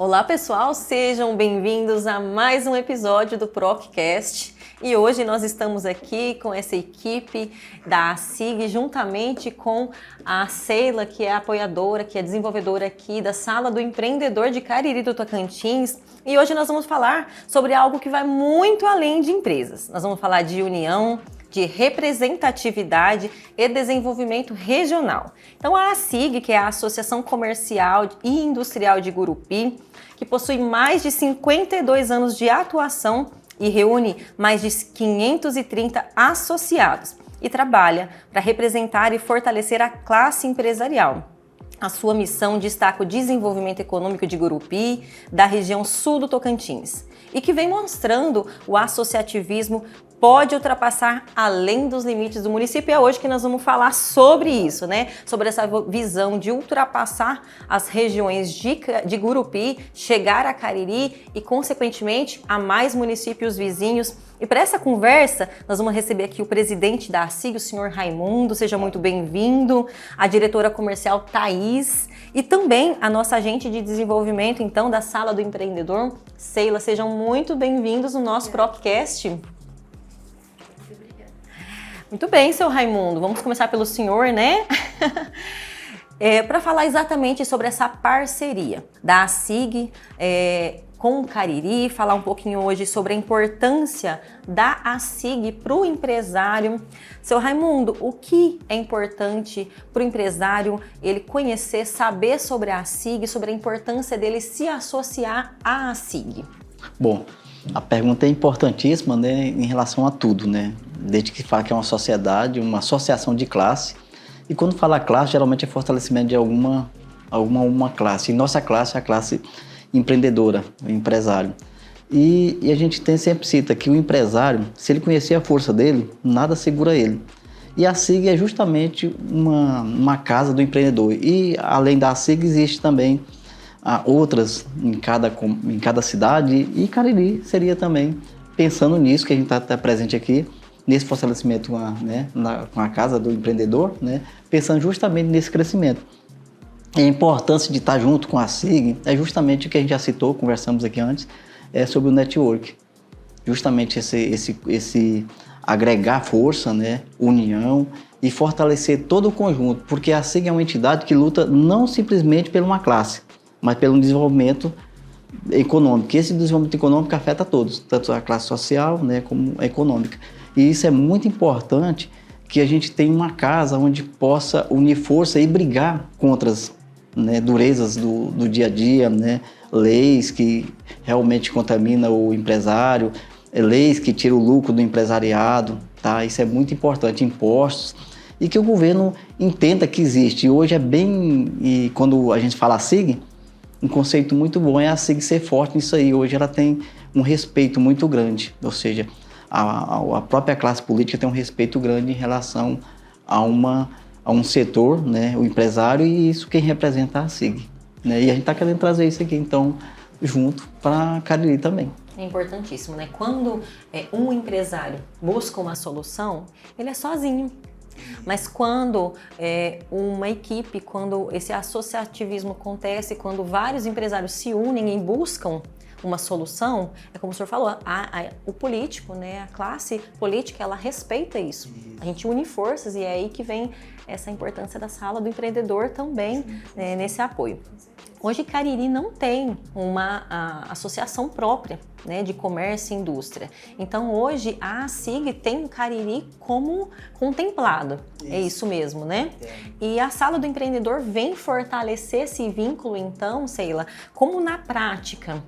Olá pessoal, sejam bem-vindos a mais um episódio do ProcCast. E hoje nós estamos aqui com essa equipe da ASIG, juntamente com a Sheila, que é apoiadora, que é desenvolvedora aqui da Sala do Empreendedor de Cariri do Tocantins. E hoje nós vamos falar sobre algo que vai muito além de empresas. Nós vamos falar de união, de representatividade e desenvolvimento regional. Então a ASIG, que é a Associação Comercial e Industrial de Gurupi, que possui mais de 52 anos de atuação e reúne mais de 530 associados e trabalha para representar e fortalecer a classe empresarial. A sua missão destaca o desenvolvimento econômico de Gurupi, da região sul do Tocantins, e que vem mostrando o associativismo pode ultrapassar além dos limites do município. É hoje que nós vamos falar sobre isso, né? Sobre essa visão de ultrapassar as regiões de Gurupi, chegar a Cariri e, consequentemente, a mais municípios vizinhos. E para essa conversa, nós vamos receber aqui o presidente da ASIG, o senhor Raimundo, seja muito bem-vindo, a diretora comercial Thaís e também a nossa agente de desenvolvimento, então, da Sala do Empreendedor, Sheila. Sejam muito bem-vindos no nosso ProcCast. Muito bem, seu Raimundo, vamos começar pelo senhor, né? Para falar exatamente sobre essa parceria da ASIG com o Cariri, falar um pouquinho hoje sobre a importância da ASIG para o empresário. Seu Raimundo, o que é importante para o empresário ele conhecer, saber sobre a ASIG, sobre a importância dele se associar à ASIG? Bom, a pergunta é importantíssima, né, em relação a tudo, né? Desde que fala que é uma sociedade, uma associação de classe. E quando fala classe, geralmente é fortalecimento de alguma classe. E nossa classe é a classe empreendedora, o empresário. E a gente sempre cita que o empresário, se ele conhecer a força dele, nada segura ele. E a SIG é justamente uma casa do empreendedor. E além da SIG existe também outras em cada cidade, e Cariri seria também, pensando nisso, que a gente está presente aqui, nesse fortalecimento com a casa do empreendedor, né, pensando justamente nesse crescimento. E a importância de estar junto com a SIG é justamente o que a gente já citou, conversamos aqui antes, sobre o network. Justamente esse agregar força, né, união e fortalecer todo o conjunto, porque a SIG é uma entidade que luta não simplesmente por uma classe, mas pelo desenvolvimento econômico. E esse desenvolvimento econômico afeta todos, tanto a classe social, né, como a econômica. E isso é muito importante, que a gente tenha uma casa onde possa unir força e brigar contra as, né, durezas do dia a dia, né, leis que realmente contaminam o empresário, leis que tiram o lucro do empresariado, tá? Isso é muito importante, impostos, e que o governo entenda que existe. E hoje e quando a gente fala SIG, um conceito muito bom é a SIG ser forte nisso aí. Hoje ela tem um respeito muito grande, ou seja, a própria classe política tem um respeito grande em relação a um setor, né, o empresário, e isso quem representa a SIG. Né? E a gente está querendo trazer isso aqui, então, junto para Cariri também. É importantíssimo, né? Quando um empresário busca uma solução, ele é sozinho. Mas quando uma equipe, quando esse associativismo acontece, quando vários empresários se unem e buscam uma solução, é como o senhor falou, o político, né, a classe política, ela respeita isso. A gente une forças e é aí que vem essa importância da Sala do Empreendedor também, né, nesse apoio. Hoje Cariri não tem uma associação própria, né, de comércio e indústria. Então hoje a ASIG tem o Cariri como contemplado. Isso. É isso mesmo, né? E a Sala do Empreendedor vem fortalecer esse vínculo, então, Sheila, como na prática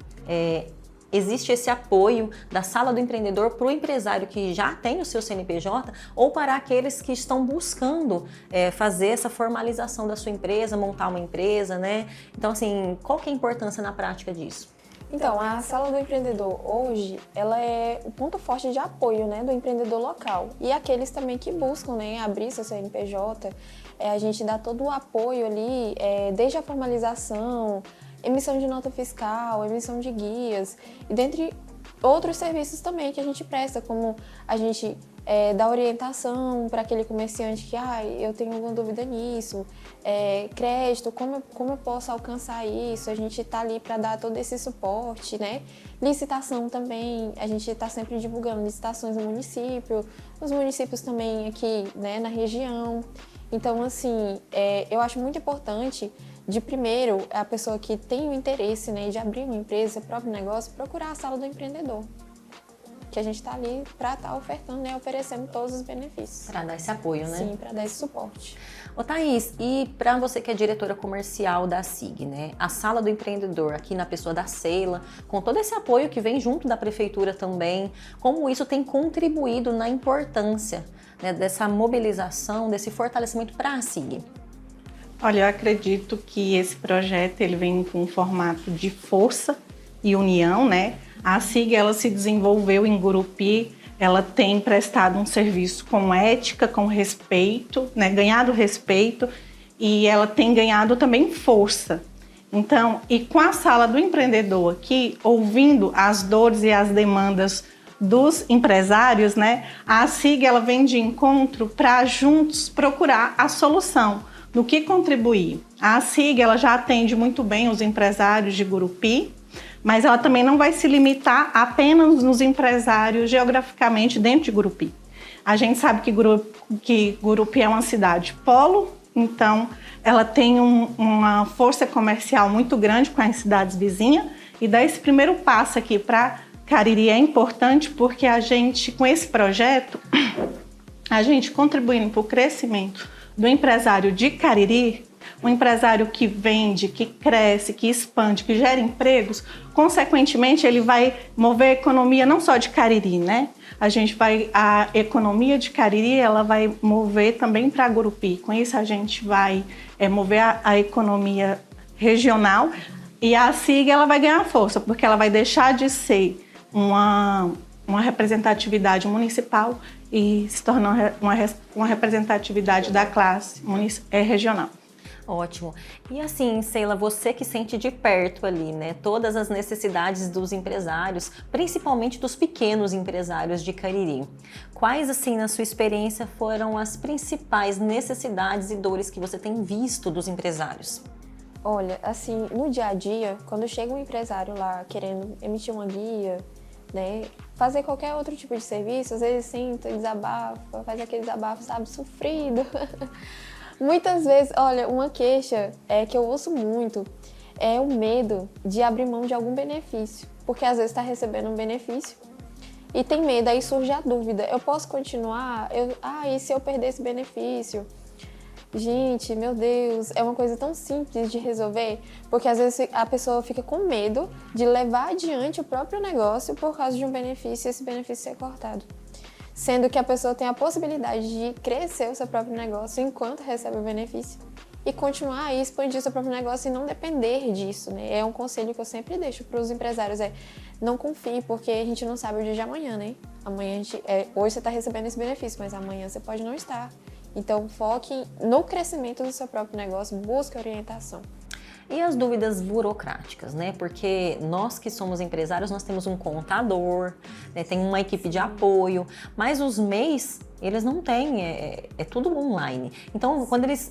existe esse apoio da Sala do Empreendedor para o empresário que já tem o seu CNPJ ou para aqueles que estão buscando fazer essa formalização da sua empresa, montar uma empresa, né? Então, assim, qual que é a importância na prática disso? Então, a Sala do Empreendedor hoje, ela é o ponto forte de apoio, né, do empreendedor local. E aqueles também que buscam, né, abrir seu CNPJ, a gente dá todo o apoio ali, desde a formalização, emissão de nota fiscal, emissão de guias, e dentre outros serviços também que a gente presta, como a gente dar orientação para aquele comerciante que, eu tenho alguma dúvida nisso, crédito, como eu posso alcançar isso, a gente está ali para dar todo esse suporte, né? Licitação também, a gente está sempre divulgando licitações no município, nos municípios também aqui, né, na região. Então, assim, eu acho muito importante, de primeiro, a pessoa que tem o interesse, né, de abrir uma empresa, seu próprio negócio, procurar a sala do empreendedor. Que a gente está ali para estar ofertando, né, oferecendo todos os benefícios. Para dar esse apoio, né? Sim, para dar esse suporte. Ô Thaís, e para você que é diretora comercial da SIG, né? A Sala do Empreendedor, aqui na pessoa da Sheila, com todo esse apoio que vem junto da prefeitura também, como isso tem contribuído na importância, né, dessa mobilização, desse fortalecimento para a SIG? Olha, eu acredito que esse projeto ele vem com um formato de força e união, né? A SIG, ela se desenvolveu em Gurupi, ela tem prestado um serviço com ética, com respeito, né? Ganhado respeito, e ela tem ganhado também força. Então, e com a Sala do Empreendedor aqui, ouvindo as dores e as demandas dos empresários, né? A SIG, ela vem de encontro para juntos procurar a solução, no que contribuir. A SIG, ela já atende muito bem os empresários de Gurupi, mas ela também não vai se limitar apenas nos empresários geograficamente dentro de Gurupi. A gente sabe que Gurupi é uma cidade polo, então ela tem uma força comercial muito grande com as cidades vizinhas, e dar esse primeiro passo aqui para Cariri é importante porque a gente, com esse projeto, a gente contribuindo para o crescimento do empresário de Cariri, um empresário que vende, que cresce, que expande, que gera empregos, consequentemente ele vai mover a economia não só de Cariri, né? A economia de Cariri, ela vai mover também para Gurupi. Com isso a gente vai mover a economia regional, e a SIG ela vai ganhar força, porque ela vai deixar de ser uma representatividade municipal e se tornar uma representatividade da classe regional. Ótimo. E assim, Sheila, você que sente de perto ali, né, todas as necessidades dos empresários, principalmente dos pequenos empresários de Cariri. Quais, assim, na sua experiência, foram as principais necessidades e dores que você tem visto dos empresários? Olha, assim, no dia a dia, quando chega um empresário lá querendo emitir uma guia, né, fazer qualquer outro tipo de serviço, às vezes senta, desabafa, faz aquele desabafo, sabe, sofrido. Muitas vezes, olha, uma queixa que eu ouço muito é o medo de abrir mão de algum benefício, porque às vezes está recebendo um benefício e tem medo, aí surge a dúvida, eu posso continuar? E se eu perder esse benefício? Gente, meu Deus, é uma coisa tão simples de resolver, porque às vezes a pessoa fica com medo de levar adiante o próprio negócio por causa de um benefício e esse benefício ser cortado. Sendo que a pessoa tem a possibilidade de crescer o seu próprio negócio enquanto recebe o benefício e continuar a expandir o seu próprio negócio e não depender disso, né? É um conselho que eu sempre deixo para os empresários, não confie, porque a gente não sabe o dia de amanhã, né? Hoje você está recebendo esse benefício, mas amanhã você pode não estar. Então, foque no crescimento do seu próprio negócio, busque orientação. E as dúvidas burocráticas, né? Porque nós que somos empresários, nós temos um contador, né? Tem uma equipe de apoio, mas os MEIs, eles não têm, é tudo online. Então, quando eles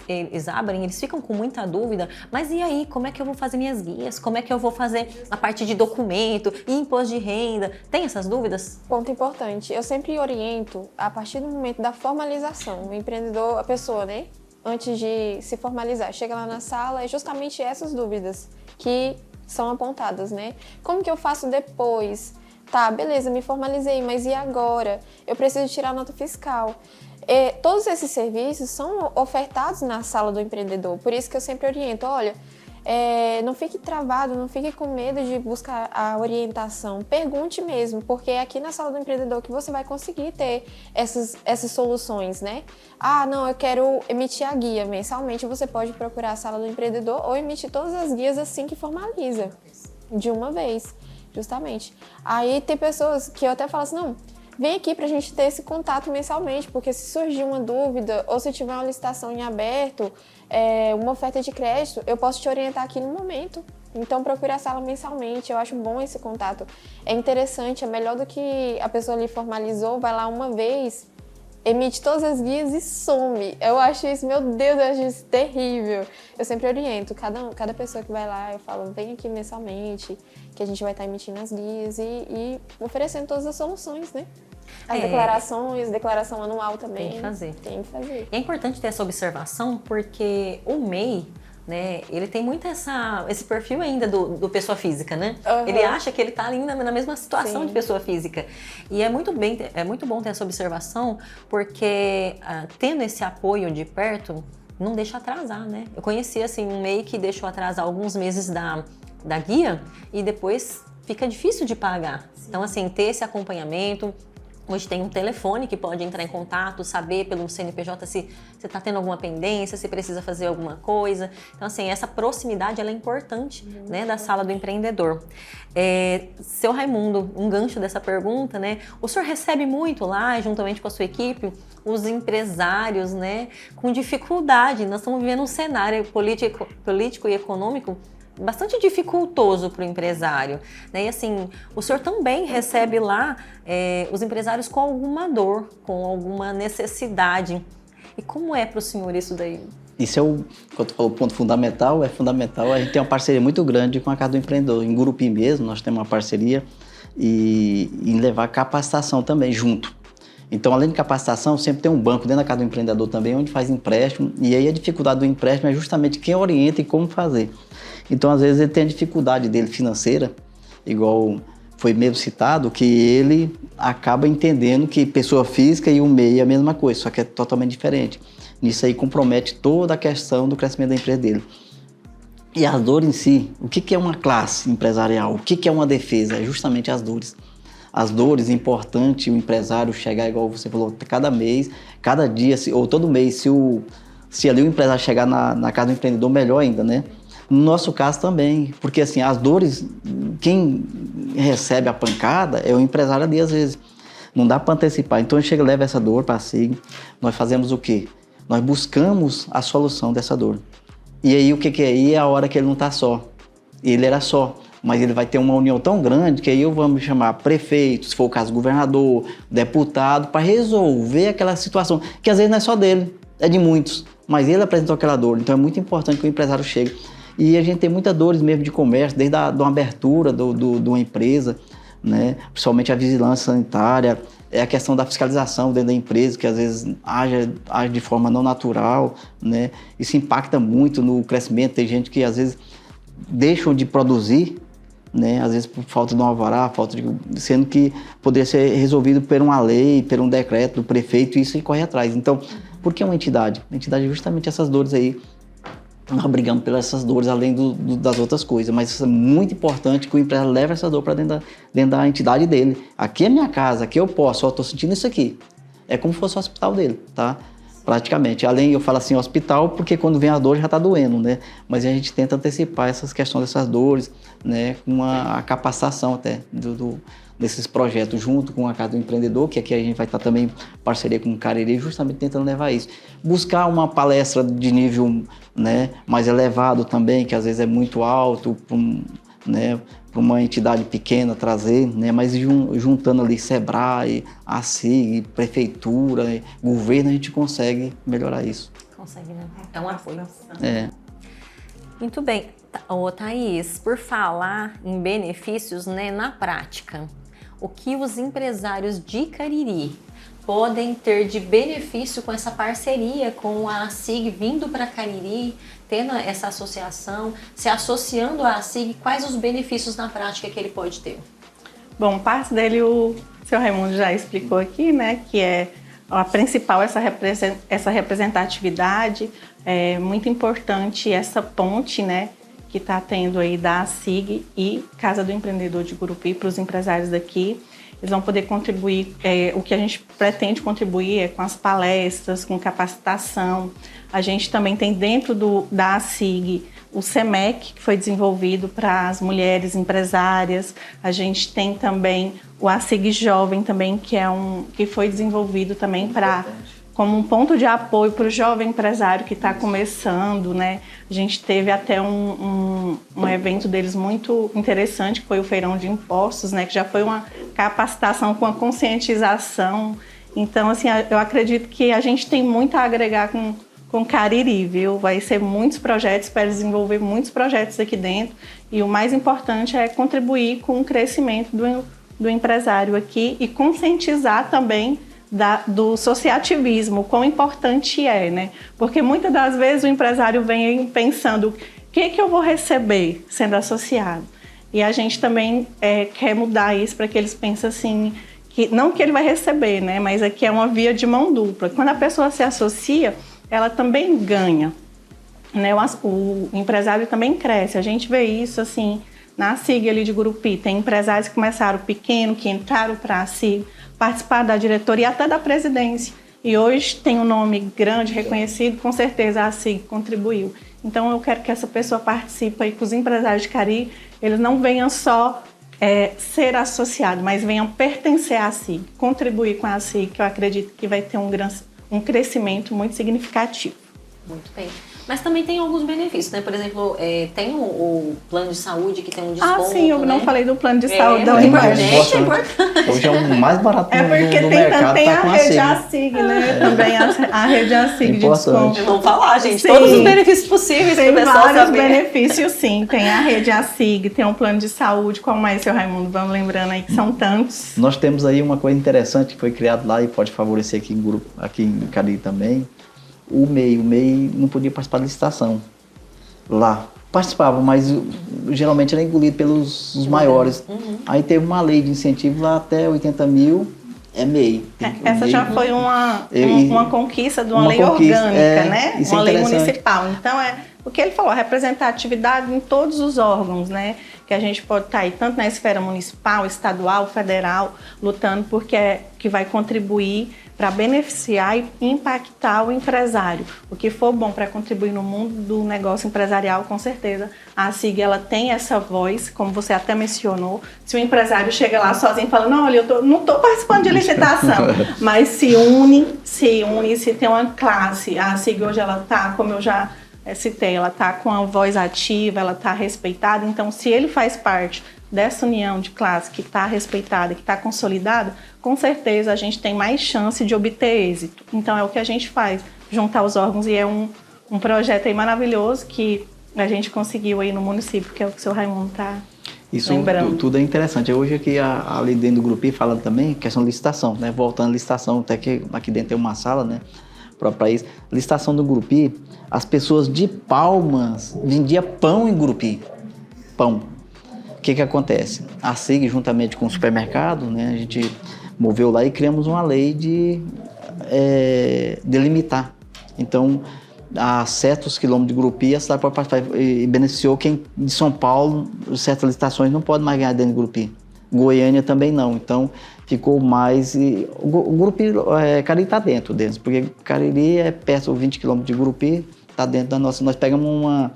abrem, eles ficam com muita dúvida, mas e aí, como é que eu vou fazer minhas guias? Como é que eu vou fazer a parte de documento e imposto de renda? Tem essas dúvidas? Ponto importante, eu sempre oriento a partir do momento da formalização, o empreendedor, a pessoa, né? Antes de se formalizar, chega lá na sala, é justamente essas dúvidas que são apontadas, né? Como que eu faço depois? Tá, beleza, me formalizei, mas e agora? Eu preciso tirar a nota fiscal. Todos esses serviços são ofertados na sala do empreendedor, por isso que eu sempre oriento, olha, não fique travado, não fique com medo de buscar a orientação, pergunte mesmo, porque é aqui na sala do empreendedor que você vai conseguir ter essas soluções, né? Não, eu quero emitir a guia mensalmente, você pode procurar a sala do empreendedor ou emitir todas as guias assim que formaliza, de uma vez, justamente. Aí tem pessoas que eu até falo assim, não, vem aqui pra gente ter esse contato mensalmente, porque se surgir uma dúvida ou se tiver uma licitação em aberto, uma oferta de crédito, eu posso te orientar aqui no momento. Então procure a sala mensalmente, eu acho bom esse contato. É interessante, é melhor do que a pessoa ali formalizou, vai lá uma vez emite todas as guias e some. Eu acho isso, meu Deus, eu acho isso terrível. Eu sempre oriento cada pessoa que vai lá, eu falo, vem aqui mensalmente, que a gente vai estar emitindo as guias e oferecendo todas as soluções, né? As declarações, declaração anual também. Tem que fazer. Tem que fazer. É importante ter essa observação porque o MEI, né, ele tem muito esse perfil ainda do pessoa física, né? Uhum. Ele acha que ele está ali na mesma situação Sim. de pessoa física. E é muito bom ter essa observação porque tendo esse apoio de perto, não deixa atrasar, né? Eu conheci assim, um MEI que deixou atrasar alguns meses da guia e depois fica difícil de pagar. Sim. Então, assim, ter esse acompanhamento. Hoje tem um telefone que pode entrar em contato, saber pelo CNPJ se você está tendo alguma pendência, se precisa fazer alguma coisa. Então, assim, essa proximidade ela é importante, né, da sala do empreendedor. Seu Raimundo, um gancho dessa pergunta, né? O senhor recebe muito lá, juntamente com a sua equipe, os empresários, né, com dificuldade. Nós estamos vivendo um cenário político e econômico bastante dificultoso para o empresário, né? E assim, o senhor também recebe lá os empresários com alguma dor, com alguma necessidade. E como é para o senhor isso daí? Isso quando tu falou, o ponto fundamental, é fundamental. A gente tem uma parceria muito grande com a Casa do Empreendedor. Em Gurupi mesmo, nós temos uma parceria em levar capacitação também junto. Então, além de capacitação, sempre tem um banco dentro da Casa do Empreendedor também, onde faz empréstimo. E aí a dificuldade do empréstimo é justamente quem orienta e como fazer. Então, às vezes, ele tem a dificuldade dele financeira, igual foi mesmo citado, que ele acaba entendendo que pessoa física e o MEI é a mesma coisa, só que é totalmente diferente. Nisso aí compromete toda a questão do crescimento da empresa dele. E as dores em si, o que é uma classe empresarial? O que é uma defesa? É justamente as dores. As dores, é importante o empresário chegar, igual você falou, cada mês, cada dia, ou todo mês, se ali o empresário chegar na Casa do Empreendedor, melhor ainda, né? No nosso caso também, porque assim, as dores, quem recebe a pancada é o empresário ali, às vezes. Não dá para antecipar. Então, a gente chega e leva essa dor para a SIG. Nós fazemos o quê? Nós buscamos a solução dessa dor. E aí, o que é? Aí é a hora que ele não está só. Ele era só, mas ele vai ter uma união tão grande que aí eu vou chamar prefeito, se for o caso, governador, deputado, para resolver aquela situação, que às vezes não é só dele, é de muitos, mas ele apresentou aquela dor. Então, é muito importante que o empresário chegue. E a gente tem muitas dores mesmo de comércio, desde uma abertura de uma empresa, né? Principalmente a vigilância sanitária, é a questão da fiscalização dentro da empresa, que às vezes age de forma não natural, né? Isso impacta muito no crescimento. Tem gente que às vezes deixam de produzir, né? Às vezes por falta de um alvará, sendo que poderia ser resolvido por uma lei, por um decreto do prefeito, e isso corre atrás. Então, por que uma entidade? A entidade é justamente essas dores aí. Nós brigamos pelas essas dores, além das outras coisas, mas isso é muito importante que o empresário leve essa dor para dentro da entidade dele. Aqui é minha casa, aqui eu posso, eu estou sentindo isso aqui. É como se fosse o hospital dele, tá? Praticamente. Além, eu falo assim, hospital, porque quando vem a dor já está doendo, né? Mas a gente tenta antecipar essas questões dessas dores, né? Com a capacitação até desses projetos, junto com a Casa do Empreendedor, que aqui a gente vai estar também em parceria com o Cariri, justamente tentando levar isso. Buscar uma palestra de nível, né, mais elevado também, que às vezes é muito alto, né, para uma entidade pequena trazer, né, mas juntando ali Sebrae, a SIG, prefeitura, governo, a gente consegue melhorar isso. Consegue, né? É um apoio. É. Muito bem. Ô, Thaís, por falar em benefícios, né, na prática, o que os empresários de Cariri podem ter de benefício com essa parceria com a SIG vindo para Cariri, tendo essa associação, se associando à SIG, quais os benefícios na prática que ele pode ter? Bom, parte dele o seu Raimundo já explicou aqui, né, que é a principal, essa representatividade, é muito importante essa ponte, né, que está tendo aí da SIG e Casa do Empreendedor de Gurupi para os empresários daqui. Eles vão poder contribuir, o que a gente pretende contribuir é com as palestras, com capacitação. A gente também tem dentro da SIG o SEMEC, que foi desenvolvido para as mulheres empresárias. A gente tem também o ASIG Jovem também, que foi desenvolvido também como um ponto de apoio para o jovem empresário que está começando, né? A gente teve até um evento deles muito interessante, que foi o Feirão de Impostos, né? Que já foi uma capacitação com a conscientização Então, assim, eu acredito que a gente tem muito a agregar com Cariri, viu? Vai ser muitos projetos, para desenvolver muitos projetos aqui dentro. E o mais importante é contribuir com o crescimento do empresário aqui e conscientizar também do associativismo, quão importante é, né? Porque muitas das vezes o empresário vem pensando o que eu vou receber sendo associado. E a gente também quer mudar isso para que eles pensem assim, não que ele vai receber, né? Mas aqui é uma via de mão dupla. Quando a pessoa se associa, ela também ganha, né? O empresário também cresce. A gente vê isso assim na SIG ali de Gurupi. Tem empresários que começaram pequeno, que entraram para a SIG, participaram da diretoria até da presidência. E hoje tem um nome grande, reconhecido, com certeza a SIG contribuiu. Então eu quero que essa pessoa participe aí, que os empresários de Cariri, eles não venham só ser associados, mas venham pertencer à SIG, contribuir com a SIG, que eu acredito que vai ter um crescimento muito significativo. Muito bem. Mas também tem alguns benefícios, né? Por exemplo, tem o plano de saúde que tem um desconto, sim, eu não falei do plano de saúde da é Unimed. importante. Hoje é o mais barato do porque mercado, tem tá a com a rede SIG. ASIG, né? Também a rede ASIG de desconto. Vamos falar, gente, Sim. todos os benefícios possíveis para o Tem pessoal vários saber. benefícios, sim. Tem a rede ASIG, tem um plano de saúde. Qual mais, seu Raimundo? Vamos lembrando aí que são tantos. Nós temos aí uma coisa interessante que foi criado lá e pode favorecer aqui em grupo, aqui em Cariri também. O MEI não podia participar da licitação lá. Participava, mas geralmente era engolido pelos os maiores. Aí teve uma lei de incentivo lá até 80 mil, é MEI. Essa já foi uma conquista de uma lei conquista, orgânica, né? Isso é uma lei interessante. municipal. Então, o que ele falou, representatividade em todos os órgãos, né? Que a gente pode estar aí, tanto na esfera municipal, estadual, federal, lutando porque que vai contribuir para beneficiar e impactar o empresário. O que for bom para contribuir no mundo do negócio empresarial, com certeza, a SIG ela tem essa voz, como você até mencionou. Se o empresário chega lá sozinho e fala, não, olha, eu não estou participando de licitação, mas se une, se tem uma classe. A SIG hoje ela está, como eu já citei, ela está com a voz ativa, ela está respeitada. Então, se ele faz parte dessa união de classe que está respeitada, que está consolidada, com certeza a gente tem mais chance de obter êxito. Então é o que a gente faz, juntar os órgãos, e é um projeto aí maravilhoso que a gente conseguiu aí no município, que é o que o seu Raimundo está lembrando. Isso tudo é interessante. Hoje aqui ali dentro do Grupi fala também questão de licitação, né? Voltando à licitação, até que aqui dentro tem uma sala, né? Para isso. Licitação do Grupi, as pessoas de Palmas vendiam pão em Grupi. Pão. O que acontece? A SIG, juntamente com o supermercado, né, a gente moveu lá e criamos uma lei de delimitar. Então, a certos quilômetros de Grupi, a cidade pode participar e beneficiou quem de São Paulo, certas licitações não pode mais ganhar dentro de Grupi. Goiânia também não. Então, ficou mais... O Grupi, Cariri está dentro deles, porque Cariri é perto de 20 quilômetros de Grupi, está dentro da nossa... Nós pegamos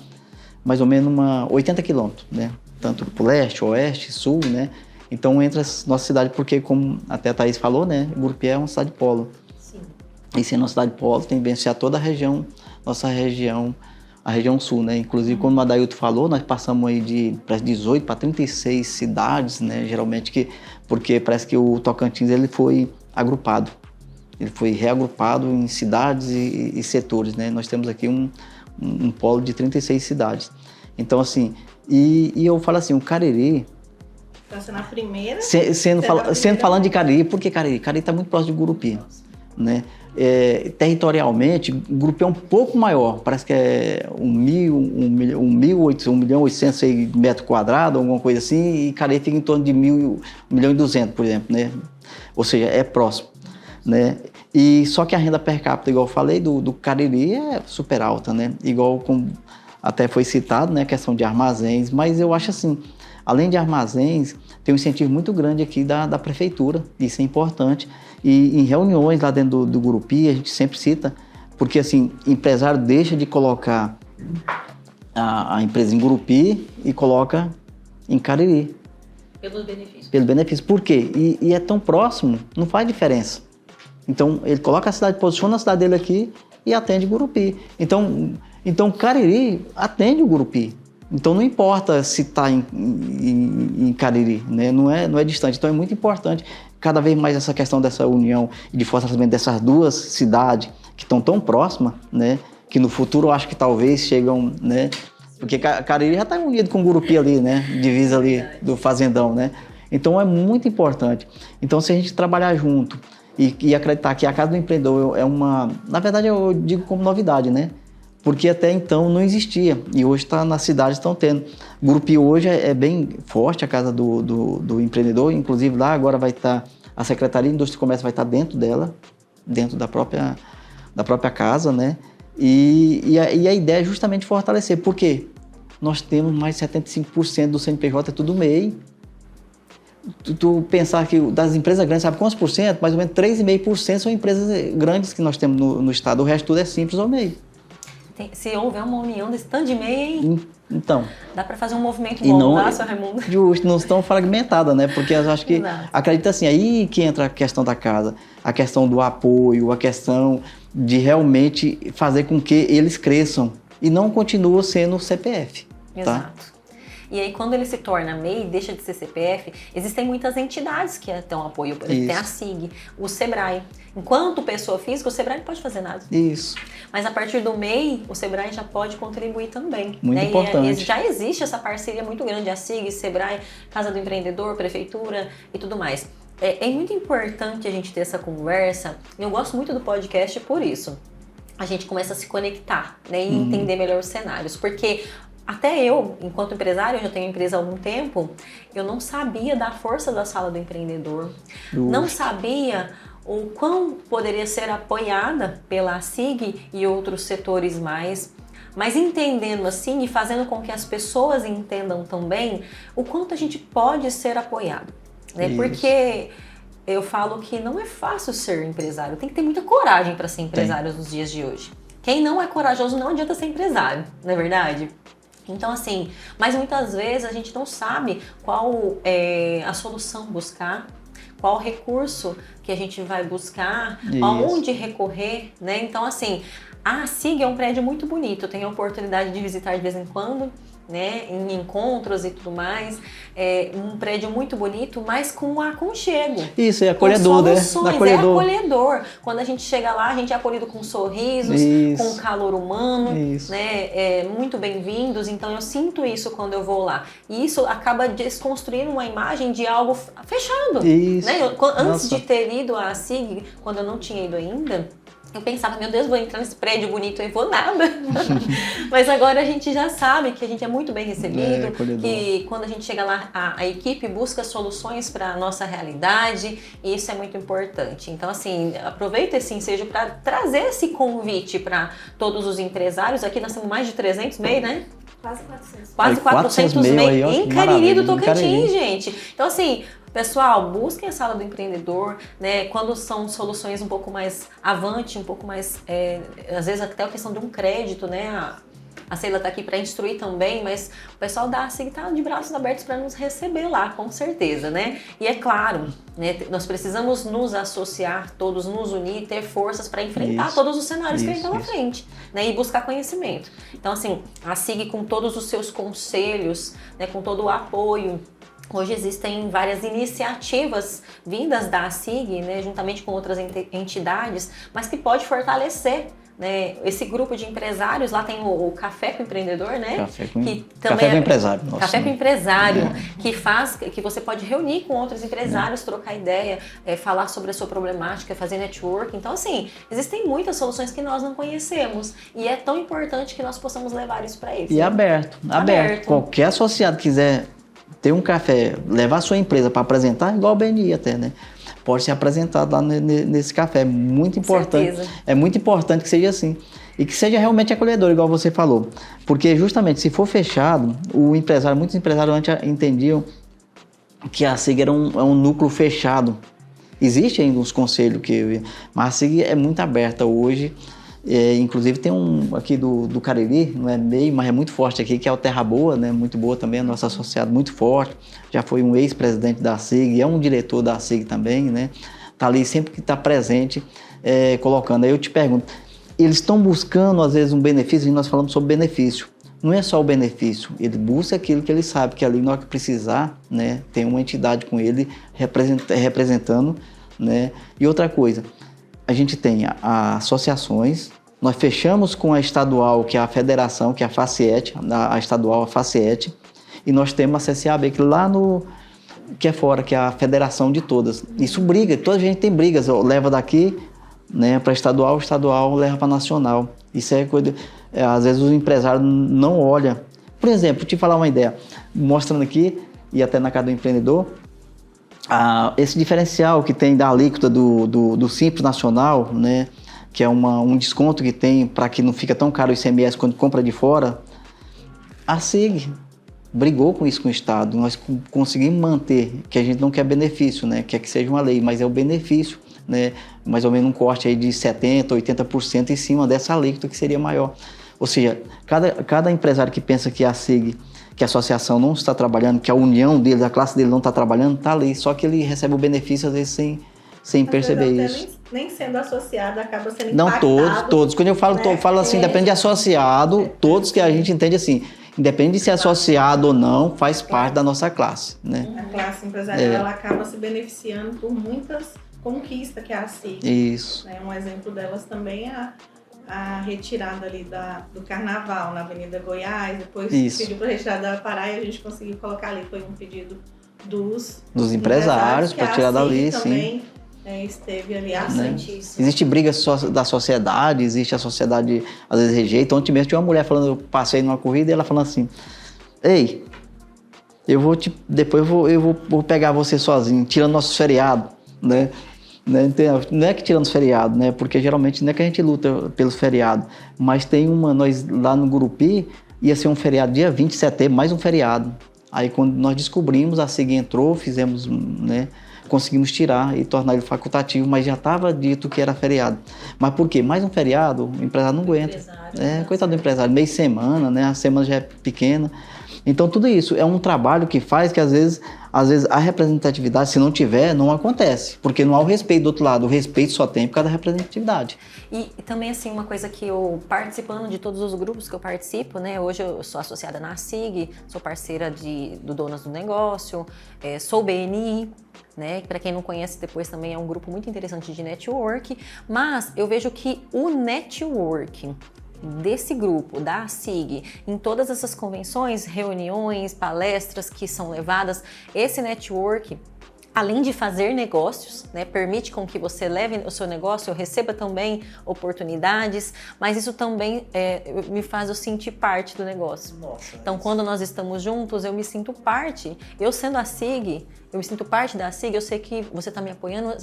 mais ou menos 80 quilômetros, né? Tanto para o leste, oeste, sul, né? Então, entre as nossas cidades, porque como até a Thaís falou, né? Grupi é uma cidade polo. Sim. E sendo uma cidade polo, tem que beneficiar toda a região, nossa região, a região sul, né? Inclusive, quando o Adailto falou, nós passamos aí de 18 para 36 cidades, né? Geralmente, porque parece que o Tocantins ele foi agrupado. Ele foi reagrupado em cidades e setores, né? Nós temos aqui um polo de 36 cidades. Então, assim... E eu falo assim, o Cariri... Está sendo a primeira... Sendo falando de Cariri, porque Cariri está muito próximo de Gurupi, né? Territorialmente, Gurupi é um pouco maior, parece que é 1.800 metros quadrados, alguma coisa assim, e Cariri fica em torno de 1.200.000, por exemplo, né? Ou seja, é próximo, né? E só que a renda per capita, igual eu falei, do Cariri é super alta, né? Igual como até foi citado, né, a questão de armazéns, mas eu acho assim, além de armazéns, tem um incentivo muito grande aqui da prefeitura, isso é importante, e em reuniões lá dentro do Gurupi, a gente sempre cita, porque assim, empresário deixa de colocar a empresa em Gurupi e coloca em Cariri. Pelos benefícios. Pelo benefício, por quê? E é tão próximo, não faz diferença. Então, ele coloca a cidade, posiciona a cidade dele aqui e atende Gurupi. Então Cariri atende o Gurupi. Então não importa se está em Cariri, né? Não é distante. Então é muito importante cada vez mais essa questão dessa união e de fortalecimento dessas duas cidades que estão tão próximas, né? Que no futuro eu acho que talvez chegam, né? Porque Cariri já está unido com o Gurupi ali, né? Divisa ali do Fazendão, né? Então é muito importante. Então se a gente trabalhar junto e acreditar que a Casa do Empreendedor é uma... Na verdade eu digo como novidade, né? Porque até então não existia e hoje está nas cidades estão tendo. O Gurupi hoje é bem forte, a Casa do Empreendedor, inclusive lá agora vai estar a Secretaria de Indústria e Comércio vai estar dentro dela, dentro da própria casa, né? E a ideia é justamente fortalecer, porque nós temos mais de 75% do CNPJ é tudo MEI. Tu pensar que das empresas grandes, sabe quantos por cento? Mais ou menos 3,5% são empresas grandes que nós temos no estado, o resto tudo é simples ou MEI. Se houver uma união desse tanto de MEI, hein? Então, dá para fazer um movimento bom lá, seu Raimundo? Justo, não estão fragmentadas, né? Porque eu acho que, acredita assim, aí que entra a questão da casa, a questão do apoio, a questão de realmente fazer com que eles cresçam e não continuem sendo CPF. Exato. Tá? E aí, quando ele se torna MEI, deixa de ser CPF, existem muitas entidades que dão apoio. Por exemplo, tem a SIG, o SEBRAE. Enquanto pessoa física, o SEBRAE não pode fazer nada. Isso. Mas a partir do MEI, o SEBRAE já pode contribuir também. Muito importante. E já existe essa parceria muito grande, a SIG, SEBRAE, Casa do Empreendedor, Prefeitura e tudo mais. É muito importante a gente ter essa conversa. Eu gosto muito do podcast por isso. A gente começa a se conectar, né, e entender melhor os cenários. Porque até eu, enquanto empresário, eu já tenho empresa há algum tempo, eu não sabia da força da Sala do Empreendedor. Não sabia o quão poderia ser apoiada pela SIG e outros setores mais, mas entendendo assim e fazendo com que as pessoas entendam também o quanto a gente pode ser apoiado, né? Porque eu falo que não é fácil ser empresário, tem que ter muita coragem para ser empresário nos dias de hoje. Quem não é corajoso não adianta ser empresário, não é verdade? Então, assim, mas muitas vezes a gente não sabe qual é a solução buscar, qual recurso que a gente vai buscar, aonde recorrer, né? Então, assim, a SIG é um prédio muito bonito, eu tenho a oportunidade de visitar de vez em quando, né, em encontros e tudo mais. É um prédio muito bonito, mas com aconchego. Isso, é acolhedor, né? É acolhedor. Quando a gente chega lá, a gente é acolhido com sorrisos, com calor humano, né? Muito bem-vindos. Então eu sinto isso quando eu vou lá. E isso acaba desconstruindo uma imagem de algo fechado. Isso. Né? Antes de ter ido à SIG, quando eu não tinha ido ainda, eu pensava, meu Deus, vou entrar nesse prédio bonito e vou nada. Mas agora a gente já sabe que a gente é muito bem recebido, que quando a gente chega lá, a equipe busca soluções para a nossa realidade, e isso é muito importante. Então, assim, aproveita esse ensejo para trazer esse convite para todos os empresários. Aqui nós temos mais de 300 MEI, né? Quase 400. Quase 400 MEI em Cariri do Tocantins, gente. Então, assim, pessoal, busquem a Sala do Empreendedor, né? Quando são soluções um pouco mais avante, um pouco mais, às vezes até a questão de um crédito, né? A Sheila está aqui para instruir também, mas o pessoal da SIG está de braços abertos para nos receber lá, com certeza, né? E é claro, né, nós precisamos nos associar, todos nos unir, ter forças para enfrentar todos os cenários que vem pela frente, né? E buscar conhecimento. Então, assim, a SIG com todos os seus conselhos, né, com todo o apoio. Hoje existem várias iniciativas vindas da SIG, né, juntamente com outras entidades, mas que pode fortalecer, né, esse grupo de empresários. Lá tem o Café com o Empreendedor, né? Café com Empresário. Nossa, Café com Empresário, que você pode reunir com outros empresários, trocar ideia, falar sobre a sua problemática, fazer network. Então, assim, existem muitas soluções que nós não conhecemos e é tão importante que nós possamos levar isso para eles. E aberto. Qualquer associado quiser ter um café, levar a sua empresa para apresentar, igual o BNI até, né? Pode ser apresentado lá nesse café. É muito importante. Certeza. É muito importante que seja assim. E que seja realmente acolhedor, igual você falou. Porque justamente, se for fechado, muitos empresários antes entendiam que a SIG era um núcleo fechado. Existe ainda uns conselhos, mas a SIG é muito aberta hoje. Inclusive tem um aqui do Cariri, não é MEI, mas é muito forte aqui, que é o Terra Boa, né? Muito boa também, nosso associado muito forte. Já foi um ex-presidente da SIG, é um diretor da SIG também, né? Tá ali sempre que está presente, colocando. Aí eu te pergunto, eles estão buscando às vezes um benefício, e nós falamos sobre benefício. não é só o benefício, ele busca aquilo que ele sabe que ali na hora que precisar, né, tem uma entidade com ele representando, né? E outra coisa, a gente tem associações, nós fechamos com a estadual, que é a federação, que é a FACIET, a estadual, a FACIET, e nós temos a CCAB, que lá no... que é fora, que é a federação de todas. Isso briga, toda a gente tem brigas, leva daqui, né, para estadual, o estadual leva para nacional. Isso é coisa... às vezes os empresários não olham. Por exemplo, te falar uma ideia, mostrando aqui, e até na casa do empreendedor, esse diferencial que tem da alíquota do Simples Nacional, né, que é um desconto que tem para que não fica tão caro o ICMS quando compra de fora, a SIG brigou com isso com o Estado. Nós conseguimos manter, que a gente não quer benefício, né, quer que seja uma lei, mas é o benefício, né, mais ou menos um corte aí de 70%, 80% em cima dessa alíquota que seria maior. Ou seja, cada empresário que pensa que a SIG, que a associação não está trabalhando, que a união dele, a classe dele não está trabalhando, está ali, só que ele recebe o benefício às vezes sem perceber isso. Nem sendo associado, acaba sendo não, impactado. Todos. Quando eu falo assim, depende de associado, todos que a gente entende assim, independente de ser associado ou não, faz parte da nossa classe, né? A classe empresarial, ela acaba se beneficiando por muitas conquistas que é a SIG. Isso. Um exemplo delas também é a retirada ali do Carnaval na Avenida Goiás, depois pediu para retirar da Pará e a gente conseguiu colocar ali, foi um pedido dos empresários para tirar dali, também, sim. Esteve ali absentíssimo. Existe briga da sociedade, existe a sociedade às vezes rejeita. Ontem mesmo tinha uma mulher falando, eu passei numa corrida e ela falando assim, ei, depois eu vou pegar você sozinho, tirando nosso feriado, né? Não é que tirando os feriados, né? Porque geralmente não é que a gente luta pelos feriados, mas tem nós lá no Gurupi, ia ser um feriado dia 20 de setembro, mais um feriado. Aí quando nós descobrimos, a SIG entrou, fizemos, né? Conseguimos tirar e tornar ele facultativo, mas já estava dito que era feriado. Mas por quê? Mais um feriado, o empresário não aguenta. Coitado do empresário, meia semana, né? A semana já é pequena. Então tudo isso é um trabalho que faz que às vezes a representatividade, se não tiver, não acontece. Porque não há o respeito do outro lado, o respeito só tem por causa da representatividade. E também assim, uma coisa que eu, participando de todos os grupos que eu participo, né? Hoje eu sou associada na SIG, sou parceira do Donas do Negócio, sou BNI, né? Para quem não conhece, depois também é um grupo muito interessante de network, mas eu vejo que o network desse grupo, da SIG, em todas essas convenções, reuniões, palestras que são levadas, esse network, além de fazer negócios, né, permite com que você leve o seu negócio, eu receba também oportunidades, mas isso também me faz eu sentir parte do negócio. Então, quando nós estamos juntos, eu me sinto parte. Eu sendo a SIG, eu me sinto parte da SIG, eu sei que você está me apoiando,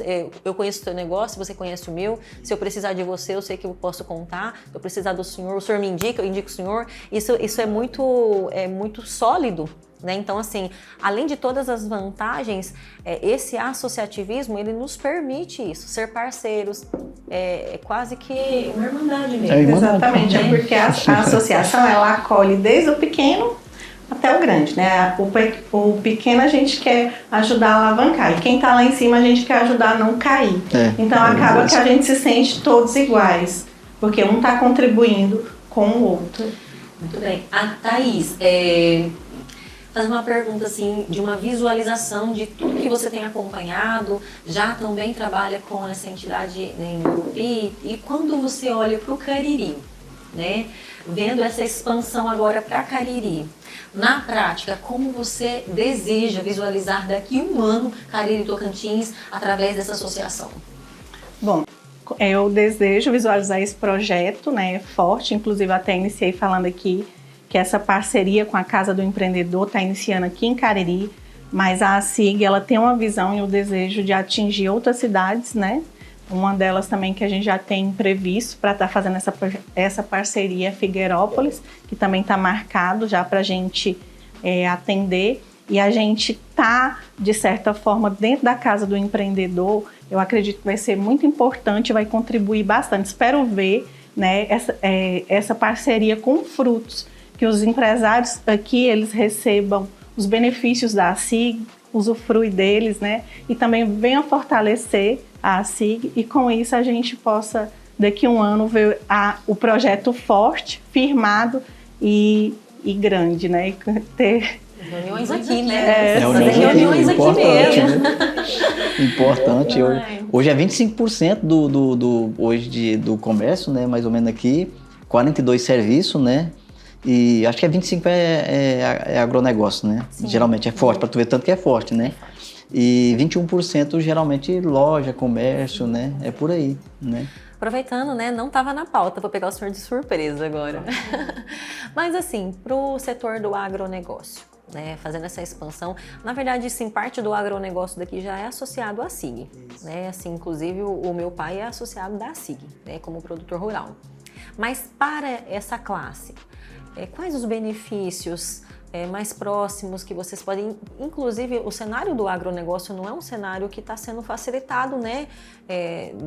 eu conheço o seu negócio, você conhece o meu, se eu precisar de você, eu sei que eu posso contar, se eu precisar do senhor, o senhor me indica, eu indico o senhor. Isso é muito sólido. Né? Então, assim, além de todas as vantagens, esse associativismo, ele nos permite isso, ser parceiros, é quase que uma irmandade mesmo. Exatamente, é porque a associação, ela acolhe desde o pequeno até o grande, né? O pequeno a gente quer ajudar a alavancar, e quem tá lá em cima a gente quer ajudar a não cair. Então, acaba que a gente se sente todos iguais, porque um tá contribuindo com o outro. Muito bem. A Thaís, fazer uma pergunta assim, de uma visualização de tudo que você tem acompanhado, já também trabalha com essa entidade em Gurupi, e quando você olha para o Cariri, né, vendo essa expansão agora para Cariri, na prática, como você deseja visualizar daqui a um ano Cariri Tocantins através dessa associação? Bom, eu desejo visualizar esse projeto, né, forte, inclusive até iniciei falando aqui que essa parceria com a Casa do Empreendedor está iniciando aqui em Cariri, mas a SIG, ela tem uma visão e o desejo de atingir outras cidades, né? Uma delas também que a gente já tem previsto para estar fazendo essa parceria é Figueirópolis, que também está marcado já para a gente atender. E a gente está, de certa forma, dentro da Casa do Empreendedor, eu acredito que vai ser muito importante, vai contribuir bastante. Espero ver, né, essa parceria com frutos, que os empresários aqui, eles recebam os benefícios da SIG, usufrui deles, né? E também venham fortalecer a SIG e com isso a gente possa, daqui a um ano, ver o projeto forte, firmado e e grande, né? E ter reuniões aqui, né? Fazer reuniões aqui mesmo. Né? Importante. Hoje é 25% do comércio, né? Mais ou menos aqui, 42 serviços, né? E acho que 25 é agronegócio, né? Sim. Geralmente é forte, para tu ver tanto que é forte, né? E 21% geralmente loja, comércio, né? É por aí, né? Aproveitando, né? Não estava na pauta, vou pegar o senhor de surpresa agora. Mas assim, para o setor do agronegócio, né, fazendo essa expansão, na verdade, sim, parte do agronegócio daqui já é associado à SIG, né? Assim, inclusive, o meu pai é associado da SIG, né, como produtor rural. Mas para essa classe, quais os benefícios mais próximos que vocês podem... Inclusive, o cenário do agronegócio não é um cenário que está sendo facilitado, né,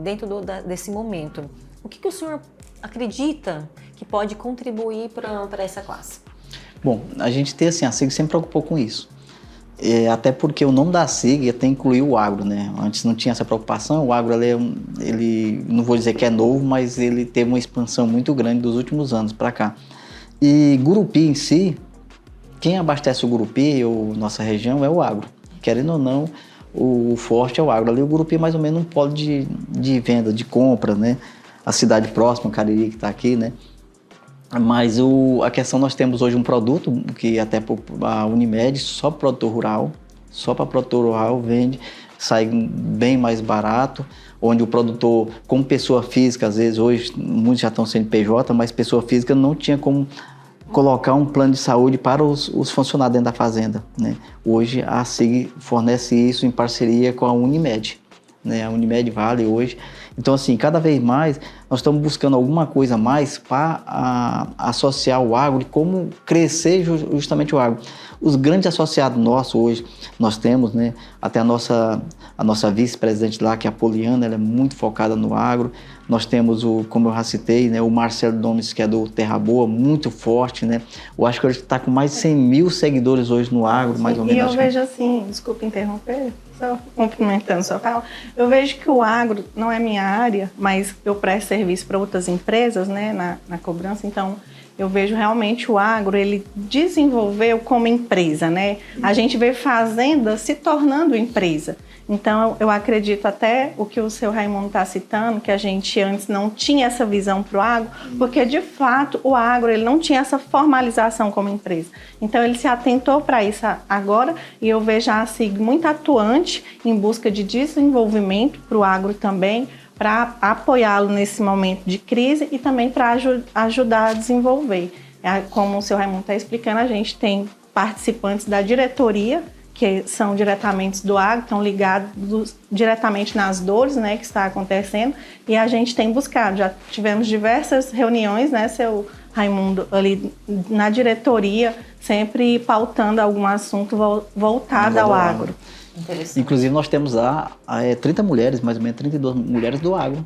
dentro desse momento. O que o senhor acredita que pode contribuir para essa classe? Bom, a gente tem assim, a SIG sempre preocupou com isso. Até porque o nome da SIG até incluiu o agro, né? Antes não tinha essa preocupação, o agro ele não vou dizer que é novo, mas ele teve uma expansão muito grande dos últimos anos para cá. E Gurupi em si, quem abastece o Gurupi, ou nossa região, é o agro. Querendo ou não, o forte é o agro. Ali o Gurupi é mais ou menos um polo de venda, de compra, né? A cidade próxima, Cariri, que está aqui, né? Mas a questão, nós temos hoje um produto que até a Unimed, só para produtor rural, vende, sai bem mais barato, onde o produtor, como pessoa física, às vezes hoje, muitos já estão sendo PJ, mas pessoa física não tinha como colocar um plano de saúde para os funcionários dentro da fazenda, né? Hoje a SIG fornece isso em parceria com a Unimed, né? A Unimed Vale hoje. Então, assim, cada vez mais nós estamos buscando alguma coisa a mais para associar o agro e como crescer justamente o agro. Os grandes associados nossos hoje, nós temos, né, até a nossa vice-presidente lá, que é a Poliana, ela é muito focada no agro. Nós temos, como eu já citei, né, o Marcelo Gomes, que é do Terra Boa, muito forte, né? Eu acho que ele está com mais de 100 mil seguidores hoje no agro, mais ou menos. E eu vejo assim, desculpa interromper, só complementando sua fala, eu vejo que o agro não é minha área, mas eu presto serviço para outras empresas, né, na cobrança, então eu vejo realmente o agro, ele desenvolveu como empresa, né? A gente vê fazenda se tornando empresa. Então, eu acredito até o que o seu Raimundo está citando, que a gente antes não tinha essa visão para o agro, porque, de fato, o agro ele não tinha essa formalização como empresa. Então, ele se atentou para isso agora e eu vejo a SIG muito atuante em busca de desenvolvimento para o agro também, para apoiá-lo nesse momento de crise e também para ajudar a desenvolver. Como o seu Raimundo está explicando, a gente tem participantes da diretoria, que são diretamente do agro, estão ligados diretamente nas dores, né, que está acontecendo, e a gente tem buscado, já tivemos diversas reuniões, né, seu Raimundo, ali na diretoria, sempre pautando algum assunto voltado ao agro. Inclusive nós temos lá 30 mulheres, mais ou menos 32 mulheres do agro,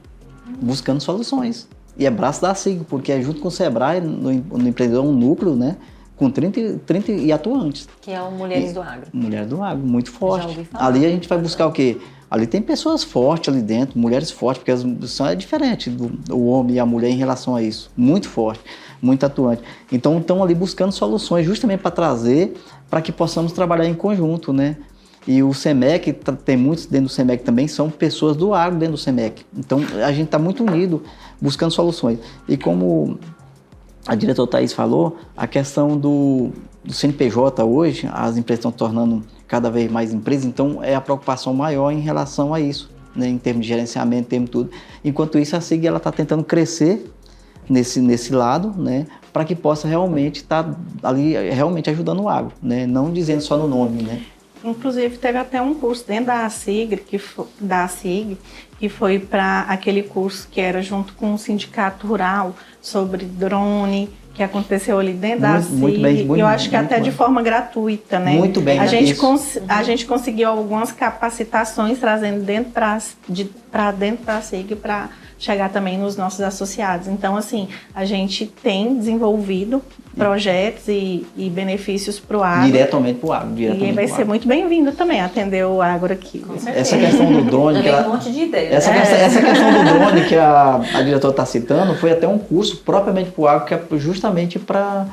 buscando soluções. E é braço da SIG, porque é junto com o Sebrae, no empreendedor, um núcleo, né? Com 30 e atuantes. Que é o Mulheres do Agro. Mulheres do Agro, muito forte. Ali a gente vai buscar o quê? Ali tem pessoas fortes ali dentro, mulheres fortes, porque é diferente do homem e a mulher em relação a isso. Muito forte, muito atuante. Então estão ali buscando soluções justamente para trazer, para que possamos trabalhar em conjunto, né? E o SEMEC, tem muitos dentro do SEMEC também, são pessoas do agro dentro do SEMEC. Então a gente está muito unido, buscando soluções. E como a diretora Thaís falou, a questão do CNPJ hoje, as empresas estão tornando cada vez mais empresas, então é a preocupação maior em relação a isso, né, em termos de gerenciamento, em termos de tudo. Enquanto isso, a SIG está tentando crescer nesse lado, né, para que possa realmente estar ali realmente ajudando o agro, né, não dizendo só no nome, né. Inclusive, teve até um curso dentro da SIG, que foi para aquele curso que era junto com o Sindicato Rural sobre drone, que aconteceu ali dentro da SIG. Muito bem, eu acho que até de forma gratuita, né? Muito bem. A gente conseguiu algumas capacitações trazendo para dentro da SIG para chegar também nos nossos associados. Então, assim, a gente tem desenvolvido projetos e benefícios para o agro. Diretamente para o agro. E vai ser muito bem-vindo também atender o agro aqui. Essa questão do drone... um monte de ideia. Essa questão do drone que a diretora está citando foi até um curso propriamente para o agro, que é justamente para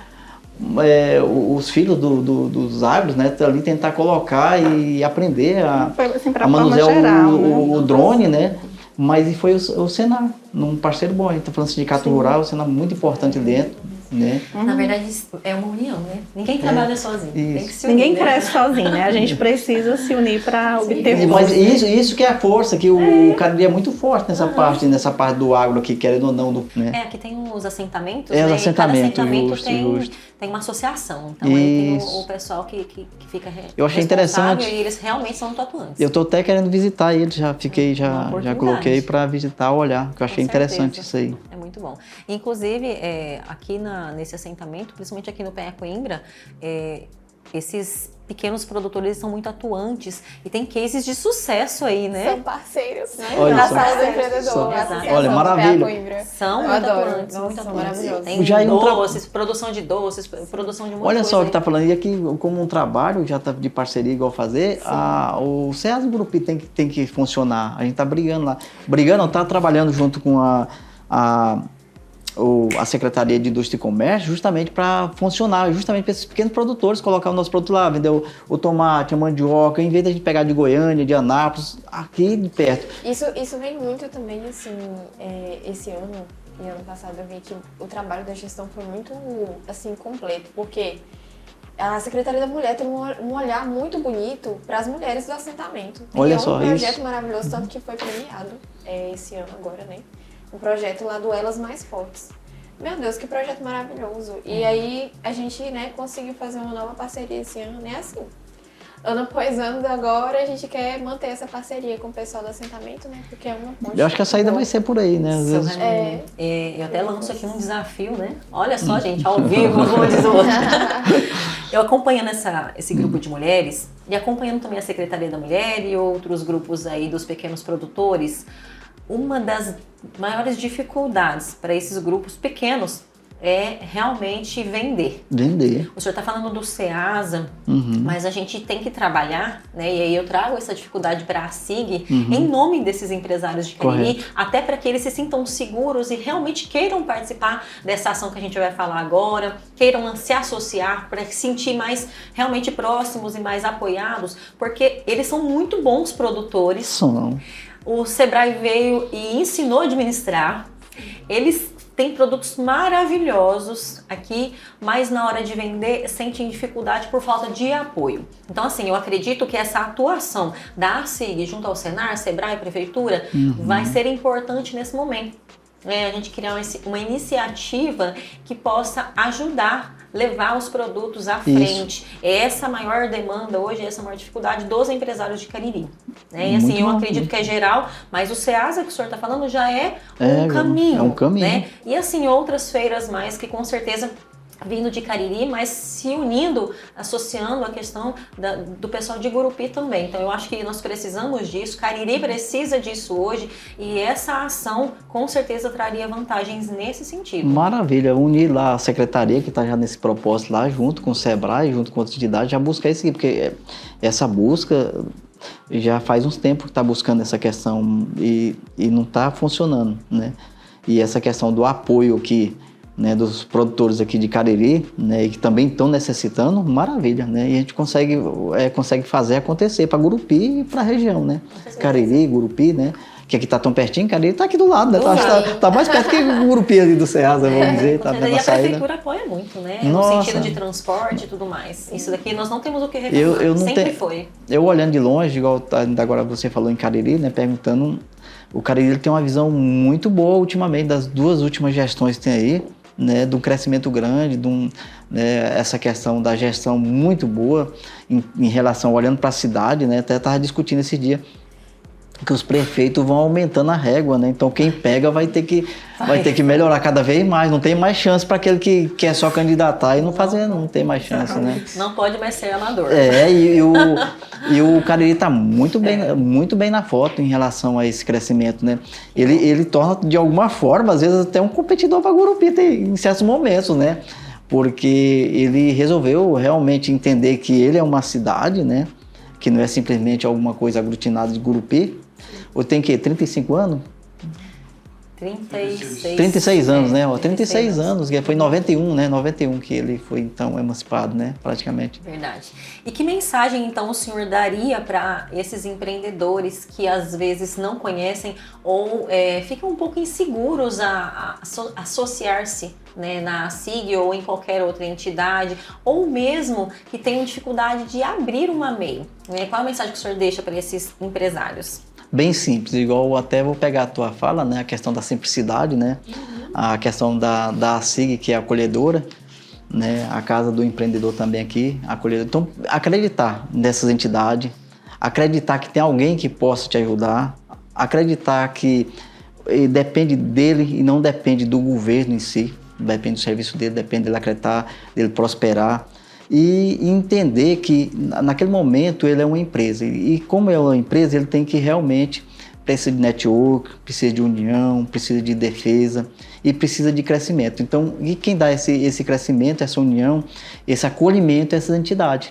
os filhos dos agros, né, ali tentar colocar e aprender Assim, a manusear geral, o drone, né? Mas foi o Senar, um parceiro bom. A gente está falando de sindicato rural, o Senar é muito importante dentro, né? Na verdade, é uma união, né? Ninguém trabalha sozinho. Tem que se unir, Ninguém né? cresce sozinho, né? A gente precisa se unir para obter Mas força. isso que é a força, que o Cariri é muito forte nessa parte do agro aqui, querendo ou não, né? Aqui tem os assentamentos, Os né? assentamentos, E cada assentamento justo. tem uma associação. Então aí tem Isso. o pessoal que fica Eu achei responsável interessante. e eles realmente são muito atuantes. Eu tô até querendo visitar ele, já oportunidade. coloquei para visitar, olhar, que eu achei Com interessante certeza. isso aí. É muito bom. Inclusive, aqui nesse assentamento, principalmente aqui no Penha Coimbra, esses pequenos produtores são muito atuantes e tem cases de sucesso aí, né? São parceiros, né? Olha da só. Sala do Empreendedor. Só. a Associação Olha, do maravilha. PA Coimbra. São Eu muito adoro. atuantes, Nossa, muito são atuantes. maravilhosos. Tem Já é um doces, produção de doces, produção de muita Olha coisa só o que aí. está falando, e aqui como um trabalho já tá de parceria igual fazer, o SEAS Grupo tem que funcionar. A gente está brigando lá. Brigando, está trabalhando junto com a Secretaria de Indústria e Comércio justamente para funcionar, justamente para esses pequenos produtores colocar o nosso produto lá, vender o tomate, a mandioca, em vez de a gente pegar de Goiânia, de Anápolis, aqui de perto. Isso vem muito também, assim, esse ano e ano passado eu vi que o trabalho da gestão foi muito, assim, completo, porque a Secretaria da Mulher tem um olhar muito bonito para as mulheres do assentamento. Olha e é só um projeto isso. maravilhoso, tanto que foi premiado esse ano agora, né? Um projeto lá do Elas Mais Fortes. Meu Deus, que projeto maravilhoso. E aí a gente, né, conseguiu fazer uma nova parceria esse ano, né? Assim, ano após ano agora a gente quer manter essa parceria com o pessoal do assentamento, né? Porque é uma ponte. Eu acho que a saída vai ser por aí, né? Às Seu vezes, Raimundo, eu até lanço aqui um desafio, né? Olha só, gente, ao vivo, como diz o outro. Eu acompanhando esse grupo de mulheres e acompanhando também a Secretaria da Mulher e outros grupos aí dos pequenos produtores, uma das maiores dificuldades para esses grupos pequenos é realmente vender. vender. O senhor está falando do SEASA, mas a gente tem que trabalhar, né? E aí eu trago essa dificuldade para a SIG em nome desses empresários de Cariri, até para que eles se sintam seguros e realmente queiram participar dessa ação que a gente vai falar agora, queiram se associar para se sentir mais realmente próximos e mais apoiados, porque eles são muito bons produtores. São. O Sebrae veio e ensinou a administrar. Eles têm produtos maravilhosos aqui, mas na hora de vender sentem dificuldade por falta de apoio. Então, assim, eu acredito que essa atuação da ASIG junto ao Senar, Sebrae, Prefeitura, vai ser importante nesse momento. A gente criar uma iniciativa que possa ajudar, levar os produtos à frente. Essa é a maior demanda hoje, essa é a maior dificuldade dos empresários de Cariri. Né? E assim, Muito eu bom. acredito que é geral, mas o SEASA que o senhor está falando já é um caminho. É um caminho. Né? E assim, outras feiras mais que com certeza vindo de Cariri, mas se unindo, associando a questão do pessoal de Gurupi também. Então eu acho que nós precisamos disso, Cariri precisa disso hoje e essa ação com certeza traria vantagens nesse sentido. Maravilha, unir lá a secretaria que está já nesse propósito lá, junto com o Sebrae, junto com outras entidades, já buscar isso aqui, porque essa busca já faz uns tempos que está buscando essa questão e não está funcionando, né? E essa questão do apoio aqui, né, dos produtores aqui de Cariri, né, e que também estão necessitando, maravilha, né? E a gente consegue fazer acontecer para Gurupi e para a região, né? Cariri, Gurupi, né? Que aqui está tão pertinho, Cariri está aqui do lado, né? Tá mais perto que o Gurupi ali do Ceasa, vamos dizer, tá E dando a a saída. prefeitura apoia muito, né? Nossa. No sentido de transporte e tudo mais. Isso daqui nós não temos o que reclamar, Eu não sempre tenho- foi. Eu olhando de longe, igual ainda agora você falou em Cariri, né, perguntando, o Cariri ele tem uma visão muito boa ultimamente, das duas últimas gestões que tem aí, né, do crescimento grande, né, essa questão da gestão muito boa em relação, olhando para a cidade, né, até estava discutindo esse dia, que os prefeitos vão aumentando a régua, né? Então quem pega vai ter que melhorar cada vez mais, não tem mais chance para aquele que quer só candidatar e não tem mais chance, né? Não pode mais ser amador. E o Cariri está muito bem na foto em relação a esse crescimento, né? Ele torna, de alguma forma, às vezes até um competidor para Gurupi em certos momentos, né? Porque ele resolveu realmente entender que ele é uma cidade, né? Que não é simplesmente alguma coisa aglutinada de Gurupi. Ou tem que 35 anos? 36 anos, né? 36 36 anos, que foi em 91, né? 91 que ele foi, então, emancipado, né? Praticamente. Verdade. E que mensagem, então, o senhor daria para esses empreendedores que, às vezes, não conhecem ou ficam um pouco inseguros a associar-se, né, na SIG ou em qualquer outra entidade, ou mesmo que tenham dificuldade de abrir uma MEI? Qual a mensagem que o senhor deixa para esses empresários? Bem simples, igual até vou pegar a tua fala, né? A questão da simplicidade, né? A questão da SIG, que é acolhedora, né? A Casa do Empreendedor também aqui, acolhedora. Então, acreditar nessas entidades, acreditar que tem alguém que possa te ajudar, acreditar que depende dele e não depende do governo em si, depende do serviço dele, depende dele acreditar, dele prosperar. E entender que naquele momento ele é uma empresa e como é uma empresa ele tem que realmente precisa de network, precisa de união, precisa de defesa e precisa de crescimento. Então, e quem dá esse crescimento, essa união, esse acolhimento é essas entidades,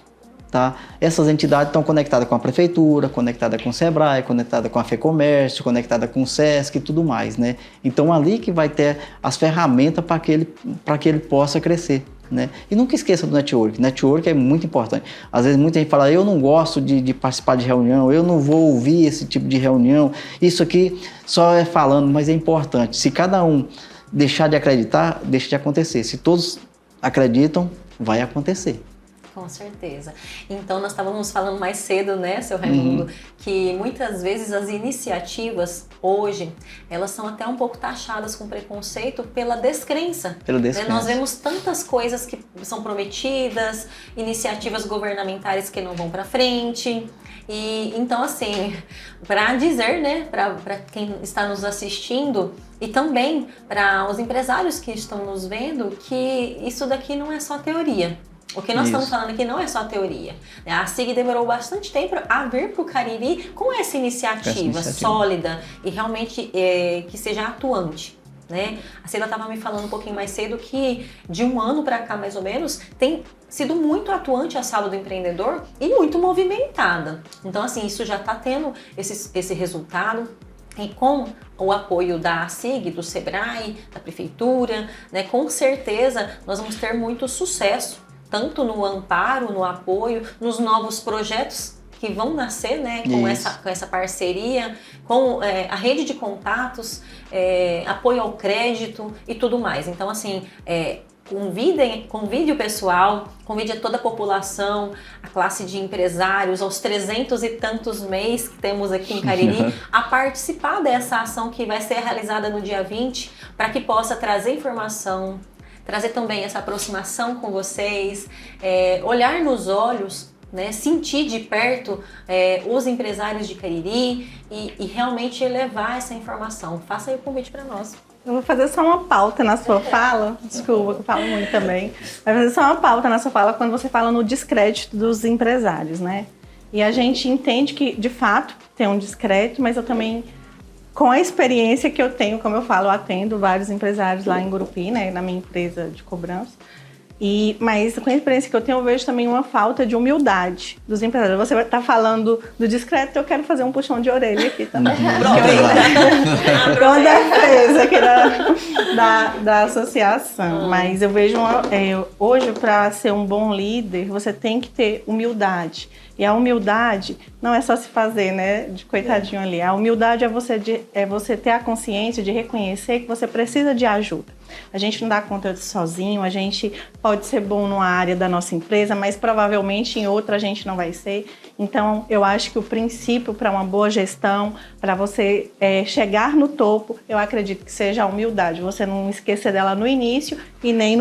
tá? Essas entidades estão conectadas com a prefeitura, conectadas com o Sebrae, conectadas com a FEComércio, conectadas com o SESC e tudo mais, né? Então, ali que vai ter as ferramentas para que ele possa crescer, né? E nunca esqueça do network. Network é muito importante. Às vezes muita gente fala, eu não gosto de participar de reunião, eu não vou ouvir esse tipo de reunião, isso aqui só é falando, mas é importante. Se cada um deixar de acreditar, deixa de acontecer. Se todos acreditam, vai acontecer. Com certeza. Então, nós estávamos falando mais cedo, né, seu Raimundo, que muitas vezes as iniciativas, hoje, elas são até um pouco taxadas com preconceito pela descrença. Pela descrença. Nós vemos tantas coisas que são prometidas, iniciativas governamentais que não vão para frente. E então, assim, para dizer, né, para quem está nos assistindo e também para os empresários que estão nos vendo, que isso daqui não é só teoria. O que nós estamos falando aqui não é só teoria. A SIG demorou bastante tempo a vir para o Cariri com essa iniciativa sólida e realmente que seja atuante, né? A Sheila estava me falando um pouquinho mais cedo que de um ano para cá, mais ou menos, tem sido muito atuante a Sala do Empreendedor e muito movimentada. Então, assim, isso já está tendo esse resultado. E com o apoio da SIG, do Sebrae, da Prefeitura, né, com certeza nós vamos ter muito sucesso, tanto no amparo, no apoio, nos novos projetos que vão nascer, né, com essa parceria, com a rede de contatos, apoio ao crédito e tudo mais. Então, assim, convide o pessoal, convide toda a população, a classe de empresários, aos 300 e tantos MEIs que temos aqui em Cariri, a participar dessa ação que vai ser realizada no dia 20, para que possa trazer informação, trazer também essa aproximação com vocês, olhar nos olhos, né, sentir de perto os empresários de Cariri e realmente levar essa informação. Faça aí o convite para nós. Eu vou fazer só uma pauta na sua fala, desculpa, eu falo muito também. Vai fazer só uma pauta na sua fala quando você fala no descrédito dos empresários, né? E a gente entende que, de fato, tem um descrédito, mas eu também, com a experiência que eu tenho, como eu falo, eu atendo vários empresários lá em Gurupi, né, na minha empresa de cobrança. Mas com a experiência que eu tenho, eu vejo também uma falta de humildade dos empresários. Você está falando do discreto, eu quero fazer um puxão de orelha aqui também. Com a defesa aqui da associação. Mas eu vejo, hoje, para ser um bom líder, você tem que ter humildade. E a humildade não é só se fazer, né, de coitadinho ali. A humildade é você ter a consciência de reconhecer que você precisa de ajuda. A gente não dá conta disso sozinho, a gente pode ser bom numa área da nossa empresa, mas provavelmente em outra a gente não vai ser. Então, eu acho que o princípio para uma boa gestão, para você chegar no topo, eu acredito que seja a humildade. Você não esquecer dela no início e nem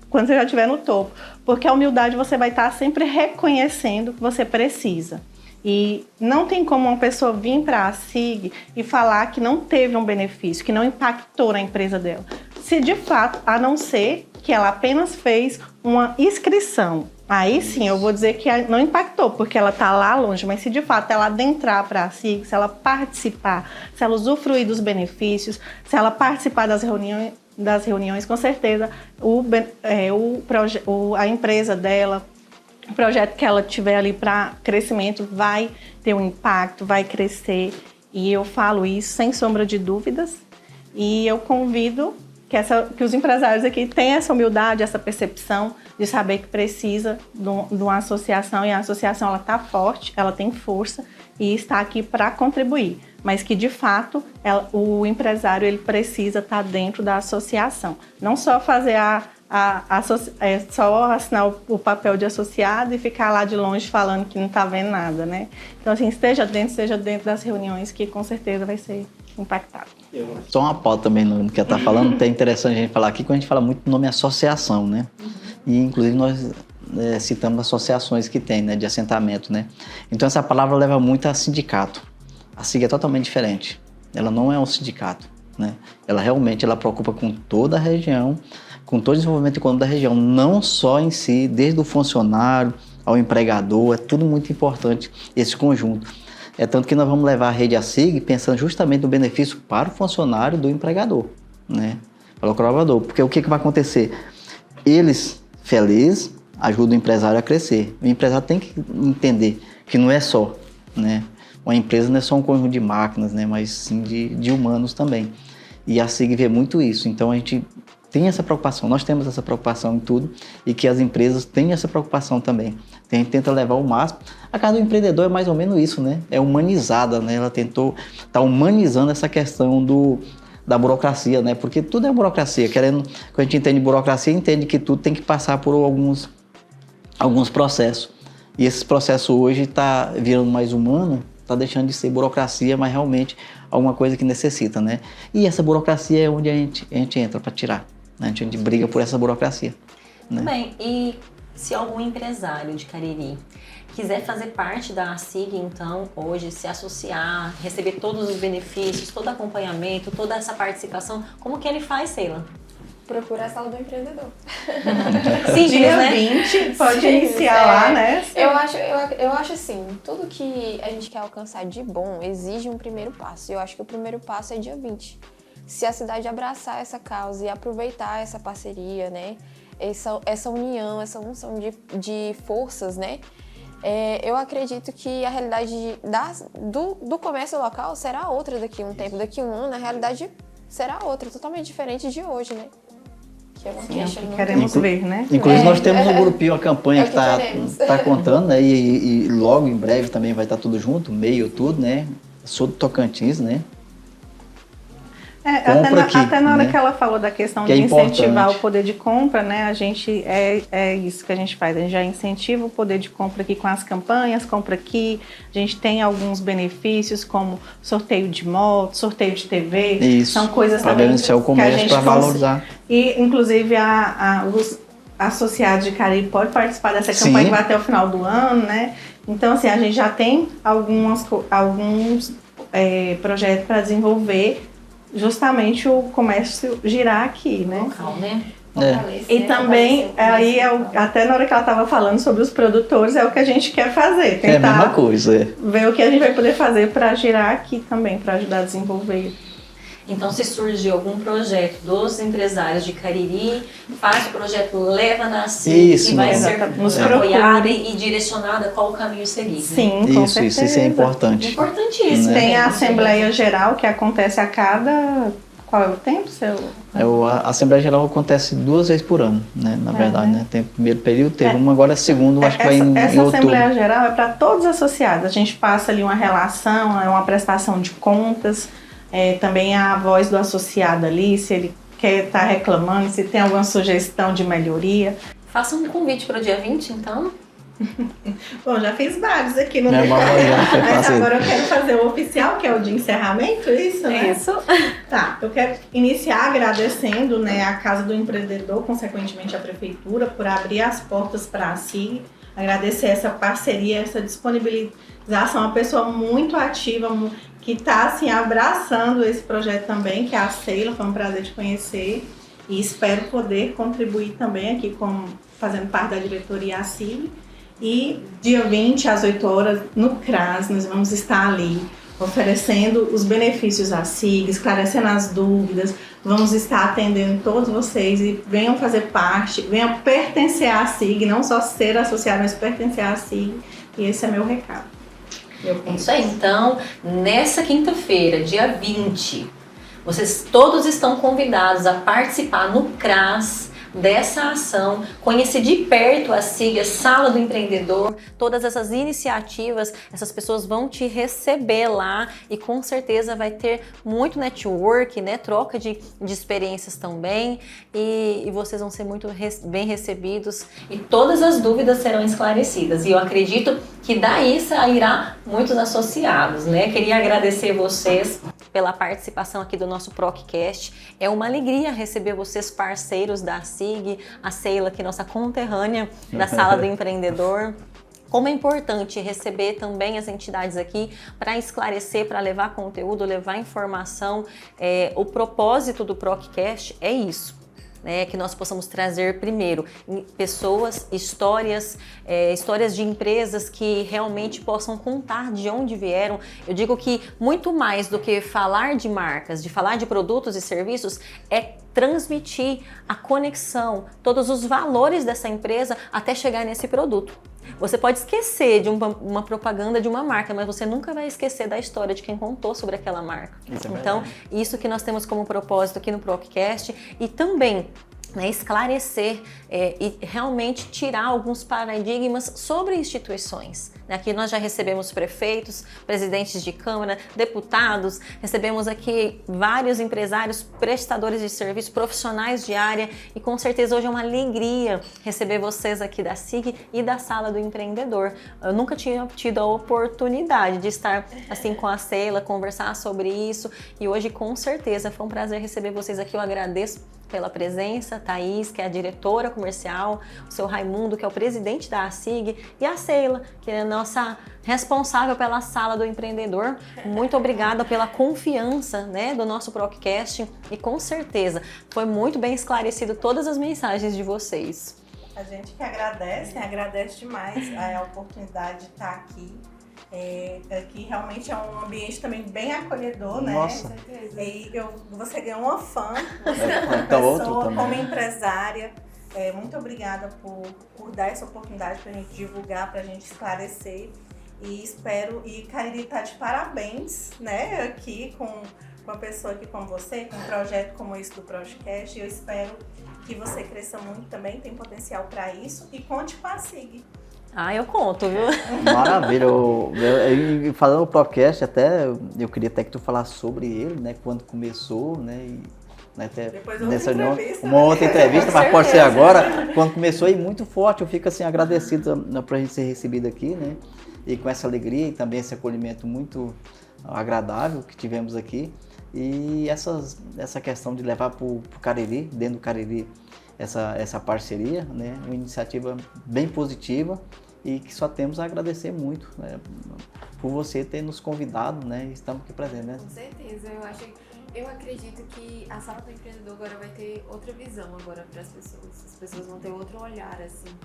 quando você já estiver no topo. Porque a humildade você vai estar sempre reconhecendo que você precisa. E não tem como uma pessoa vir para a SIG e falar que não teve um benefício, que não impactou na empresa dela. Se de fato, a não ser que ela apenas fez uma inscrição. Aí sim, eu vou dizer que não impactou, porque ela está lá longe, mas se de fato ela adentrar para a SIG, se ela participar, se ela usufruir dos benefícios, se ela participar das reuniões, com certeza a empresa dela, o projeto que ela tiver ali para crescimento vai ter um impacto, vai crescer. E eu falo isso sem sombra de dúvidas. E eu convido que os empresários aqui tenham essa humildade, essa percepção de saber que precisa de uma associação, e a associação ela está forte, ela tem força e está aqui para contribuir, mas que de fato o empresário ele precisa estar dentro da associação, não só fazer só assinar o papel de associado e ficar lá de longe falando que não está vendo nada, né? Então assim, esteja dentro das reuniões, que com certeza vai ser impactado. Só uma pauta também no que ela está falando, é interessante a gente falar aqui, quando a gente fala muito do nome associação, né? E inclusive nós citamos associações que tem, né, de assentamento, né? Então essa palavra leva muito a sindicato. A SIG é totalmente diferente. Ela não é um sindicato, né? Ela realmente preocupa com toda a região, com todo o desenvolvimento econômico da região, não só em si, desde o funcionário ao empregador, é tudo muito importante esse conjunto. É tanto que nós vamos levar a rede ASSIG pensando justamente no benefício para o funcionário do empregador, né? Para o colaborador. Porque o que vai acontecer? Eles, felizes, ajudam o empresário a crescer. O empresário tem que entender que não é só, né? Uma empresa não é só um conjunto de máquinas, né? Mas sim de humanos também. E a ASSIG vê muito isso. Então a gente tem essa preocupação, nós temos essa preocupação em tudo, e que as empresas têm essa preocupação também. A gente tenta levar o máximo. A casa do empreendedor é mais ou menos isso, né? É humanizada, né? Ela tá humanizando essa questão da burocracia, né? Porque tudo é burocracia. Quando a gente entende burocracia, entende que tudo tem que passar por alguns processos. E esses processos hoje tá virando mais humano, tá deixando de ser burocracia, mas realmente alguma coisa que necessita, né? E essa burocracia é onde a gente entra para tirar. Né? A gente briga por essa burocracia. Né? Bem, e se algum empresário de Cariri quiser fazer parte da ASSIG, então, hoje, se associar, receber todos os benefícios, todo acompanhamento, toda essa participação, como que ele faz, Sheila? Procura a sala do empreendedor. Simples, Dia né? 20, pode iniciar lá, né? Eu acho assim, tudo que a gente quer alcançar de bom exige um primeiro passo. Eu acho que o primeiro passo é dia 20. Se a cidade abraçar essa causa e aproveitar essa parceria, né? Essa união, essa unção de forças, né? Eu acredito que a realidade do comércio local será outra daqui a um tempo. Daqui a um ano, a realidade será outra, totalmente diferente de hoje, né? Que é uma queixa muito... Queremos ver, né? Inclusive nós temos um grupinho, uma campanha que queremos. tá contando, né? E logo em breve também vai estar tudo junto, meio tudo, né? Sou do Tocantins, né? Até na hora que ela falou da questão que de é incentivar importante. o poder de compra, né? A gente é isso que a gente faz. A gente já incentiva o poder de compra aqui com as campanhas, compra aqui. A gente tem alguns benefícios como sorteio de moto, sorteio de TV. Isso. São coisas para também beneficiar o que a comércio, gente para valorizar. E inclusive os associados de Cariri podem participar dessa campanha. Sim. Que vai até o final do ano, né? Então assim, a gente já tem alguns projetos para desenvolver justamente o comércio girar aqui, né? Local, né? E também, aí até na hora que ela estava falando sobre os produtores, é o que a gente quer fazer. Tentar É a mesma coisa. ver o que a gente vai poder fazer para girar aqui também, para ajudar a desenvolver. Então, se surgir algum projeto dos empresários de Cariri, faz o projeto, leva na ASSIG Isso, e vai mesmo. ser Nos apoiada procure. e direcionada qual o caminho seguir. Sim, com certeza. Isso é importante. Importantíssimo. Né? Tem a Assembleia Geral que acontece a cada... Qual é o tempo, seu? A Assembleia Geral acontece 2 vezes por ano, né? Na verdade, né? Tem o primeiro período, teve uma, agora é segundo, acho que vai em Essa outubro. Assembleia Geral é para todos os associados. A gente passa ali uma relação, é uma prestação de contas, também a voz do associado ali, se ele quer estar reclamando, se tem alguma sugestão de melhoria. Faça um convite para o dia 20, então. Bom, já fiz vários aqui no Mas agora eu quero fazer o oficial, que é o de encerramento, isso, né? Isso. Tá, eu quero iniciar agradecendo, né, a Casa do Empreendedor, consequentemente a Prefeitura, por abrir as portas para a ASSIG, agradecer essa parceria, essa disponibilização, uma pessoa muito ativa, que está assim, abraçando esse projeto também, que é a Sheila, foi um prazer te conhecer, e espero poder contribuir também aqui fazendo parte da diretoria ASSIG. E dia 20, às 8 horas, no CRAS, nós vamos estar ali oferecendo os benefícios à SIG, esclarecendo as dúvidas, vamos estar atendendo todos vocês e venham fazer parte, venham pertencer à SIG, não só ser associado, mas pertencer à SIG, e esse é meu recado. É isso aí, então, nessa quinta-feira, dia 20, Vocês todos estão convidados a participar no CRAS dessa ação, conhecer de perto a SIG, a Sala do Empreendedor, todas essas iniciativas, essas pessoas vão te receber lá e com certeza vai ter muito network, né, troca de experiências também e vocês vão ser muito bem recebidos e todas as dúvidas serão esclarecidas e eu acredito que daí sairá muitos associados, né? Queria agradecer vocês pela participação aqui do nosso ProcCast. É uma alegria receber vocês, parceiros da SIG, a Sheila, que é nossa conterrânea da Sala do Empreendedor. Como é importante receber também as entidades aqui para esclarecer, para levar conteúdo, levar informação. O propósito do ProcCast é isso. Que nós possamos trazer primeiro pessoas, histórias de empresas que realmente possam contar de onde vieram. Eu digo que muito mais do que falar de marcas, de falar de produtos e serviços, é transmitir a conexão, todos os valores dessa empresa até chegar nesse produto. Você pode esquecer de uma propaganda de uma marca, mas você nunca vai esquecer da história de quem contou sobre aquela marca. Então, isso que nós temos como propósito aqui no ProcCast e também esclarecer e realmente tirar alguns paradigmas sobre instituições. Aqui nós já recebemos prefeitos, presidentes de Câmara, deputados, recebemos aqui vários empresários, prestadores de serviço, profissionais de área e com certeza hoje é uma alegria receber vocês aqui da SIG e da Sala do Empreendedor. Eu nunca tinha tido a oportunidade de estar assim com a Sheila, conversar sobre isso e hoje com certeza foi um prazer receber vocês aqui. Eu agradeço pela presença, Thaís, que é a diretora comercial, o seu Raimundo, que é o presidente da SIG, e a Sheila, que é a nossa responsável pela Sala do Empreendedor. Muito obrigada pela confiança, do nosso ProcCast e com certeza foi muito bem esclarecido todas as mensagens de vocês. A gente que agradece demais a oportunidade de estar aqui. Aqui realmente é um ambiente também bem acolhedor, né? Nossa. E você ganhou uma fã, você como pessoa, como empresária. Muito obrigada por dar essa oportunidade para a gente divulgar, para a gente esclarecer. E Cariri está de parabéns, né? Aqui com uma pessoa aqui como você, com um projeto como esse do ProcCast. Eu espero que você cresça muito também, tem potencial para isso e conte com a SIG. Eu conto, viu? Maravilha. Falando no ProcCast, até eu queria até que tu falasse sobre ele, né? Quando começou, né? Até depois uma outra entrevista, mas pode ser agora. Quando começou, e muito forte, eu fico assim agradecido por a gente ser recebido aqui, né? E com essa alegria e também esse acolhimento muito agradável que tivemos aqui. E essa questão de levar para o Cariri, dentro do Cariri, essa parceria, né? Uma iniciativa bem positiva e que só temos a agradecer muito, né? Por você ter nos convidado, né? E estamos aqui presentes, né? Com certeza, eu acredito que a Sala do Empreendedor agora vai ter outra visão agora para as pessoas vão ter outro olhar, assim,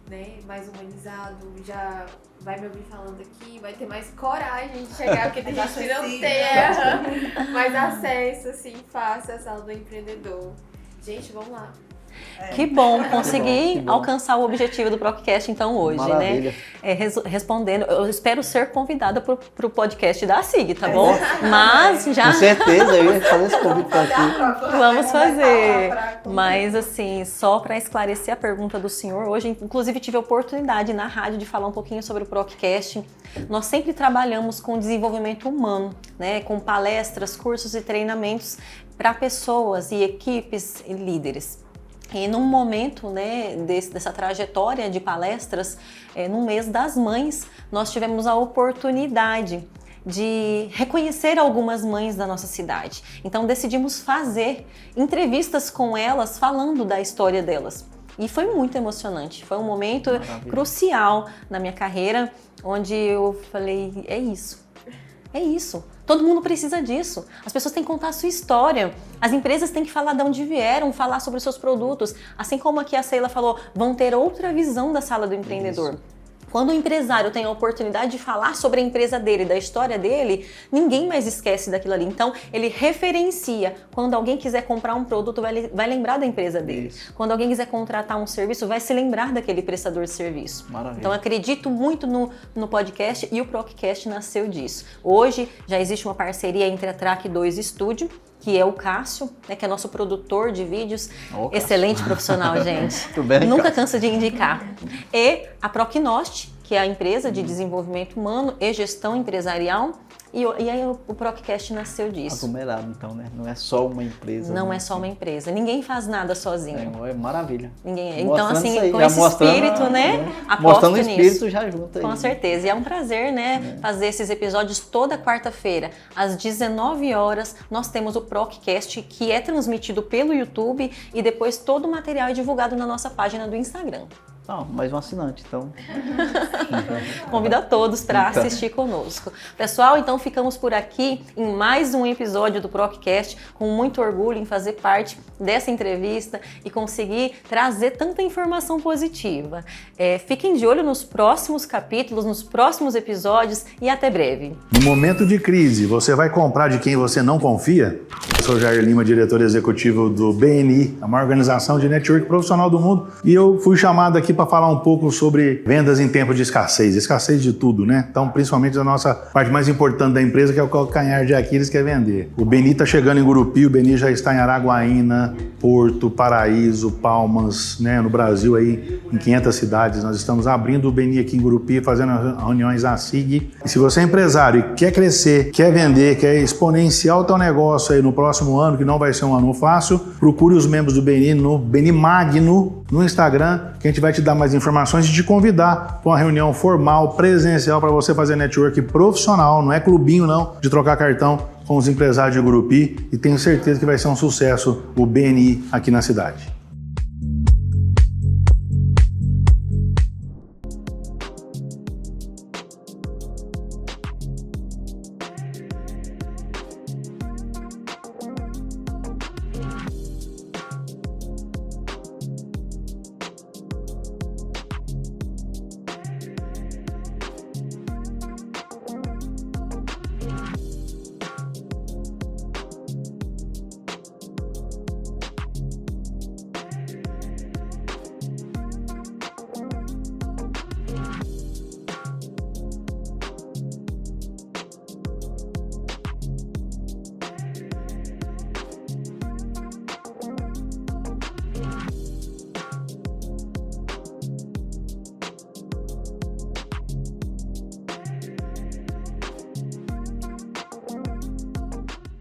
né, mais humanizado, já vai me ouvir falando aqui, vai ter mais coragem de chegar, porque tem gente que não tem mais acesso, assim, fácil à Sala do Empreendedor. Gente, vamos lá. Que bom conseguir alcançar o objetivo do ProcCast então hoje, Maravilha. né? Respondendo, eu espero ser convidada para o podcast da SIG, tá bom? Mas já... Com certeza, eu ia fazer esse convite para ti. Vamos fazer. Mas assim, só para esclarecer a pergunta do senhor, hoje inclusive tive a oportunidade na rádio de falar um pouquinho sobre o ProcCast. Nós sempre trabalhamos com desenvolvimento humano, né? Com palestras, cursos e treinamentos para pessoas e equipes e líderes. E num momento, né, dessa trajetória de palestras, no mês das mães, nós tivemos a oportunidade de reconhecer algumas mães da nossa cidade. Então decidimos fazer entrevistas com elas falando da história delas. E foi muito emocionante, foi um momento crucial na minha carreira, onde eu falei, é isso. Todo mundo precisa disso. As pessoas têm que contar a sua história. As empresas têm que falar de onde vieram, falar sobre os seus produtos. Assim como aqui a Sheila falou, vão ter outra visão da Sala do Empreendedor. Isso. Quando o empresário tem a oportunidade de falar sobre a empresa dele, da história dele, ninguém mais esquece daquilo ali. Então, ele referencia. Quando alguém quiser comprar um produto, vai lembrar da empresa dele. Isso. Quando alguém quiser contratar um serviço, vai se lembrar daquele prestador de serviço. Maravilha. Então, acredito muito no podcast e o ProcCast nasceu disso. Hoje, já existe uma parceria entre a Track 2 Studio que é o Cássio, né, que é nosso produtor de vídeos, Ô, Cássio. Excelente profissional, gente. Tudo bem, Nunca Cássio? cansa de indicar. E a Procnost, que é a empresa de desenvolvimento humano e gestão empresarial. E aí o Procast nasceu disso. Aglomerado, então, né? Não é só uma empresa. Não né? é só uma empresa. Ninguém faz nada sozinho. É maravilha. Ninguém. Então, Mostrando assim, isso aí, com já esse mostrando, espírito, né? Aposto Mostrando o nisso. espírito já junto aí. Com certeza. E é um prazer, né, fazer esses episódios toda quarta-feira. Às 19 horas, nós temos o Procast, que é transmitido pelo YouTube e depois todo o material é divulgado na nossa página do Instagram. Não, mais um assinante, então. Convido a todos para Então. assistir conosco. Pessoal, então ficamos por aqui em mais um episódio do Procast, com muito orgulho em fazer parte dessa entrevista e conseguir trazer tanta informação positiva. Fiquem de olho nos próximos capítulos, nos próximos episódios e até breve. No momento de crise, você vai comprar de quem você não confia? Eu sou Jair Lima, diretor executivo do BNI, a maior organização de network profissional do mundo, e eu fui chamado aqui para falar um pouco sobre vendas em tempo de escassez de tudo, né? Então, principalmente da nossa parte mais importante da empresa, que é o calcanhar de Aquiles, que é vender. O BNI está chegando em Gurupi, o BNI já está em Araguaína, Porto, Paraíso, Palmas, né? No Brasil aí, em 500 cidades. Nós estamos abrindo o BNI aqui em Gurupi, fazendo reuniões à SIG. E se você é empresário e quer crescer, quer vender, quer exponenciar o teu negócio aí no próximo ano, que não vai ser um ano fácil, procure os membros do BNI no BNI Magno, no Instagram, que a gente vai te dar mais informações e te convidar para uma reunião formal, presencial, para você fazer network profissional, não é clubinho não, de trocar cartão com os empresários de Gurupi, e tenho certeza que vai ser um sucesso o BNI aqui na cidade.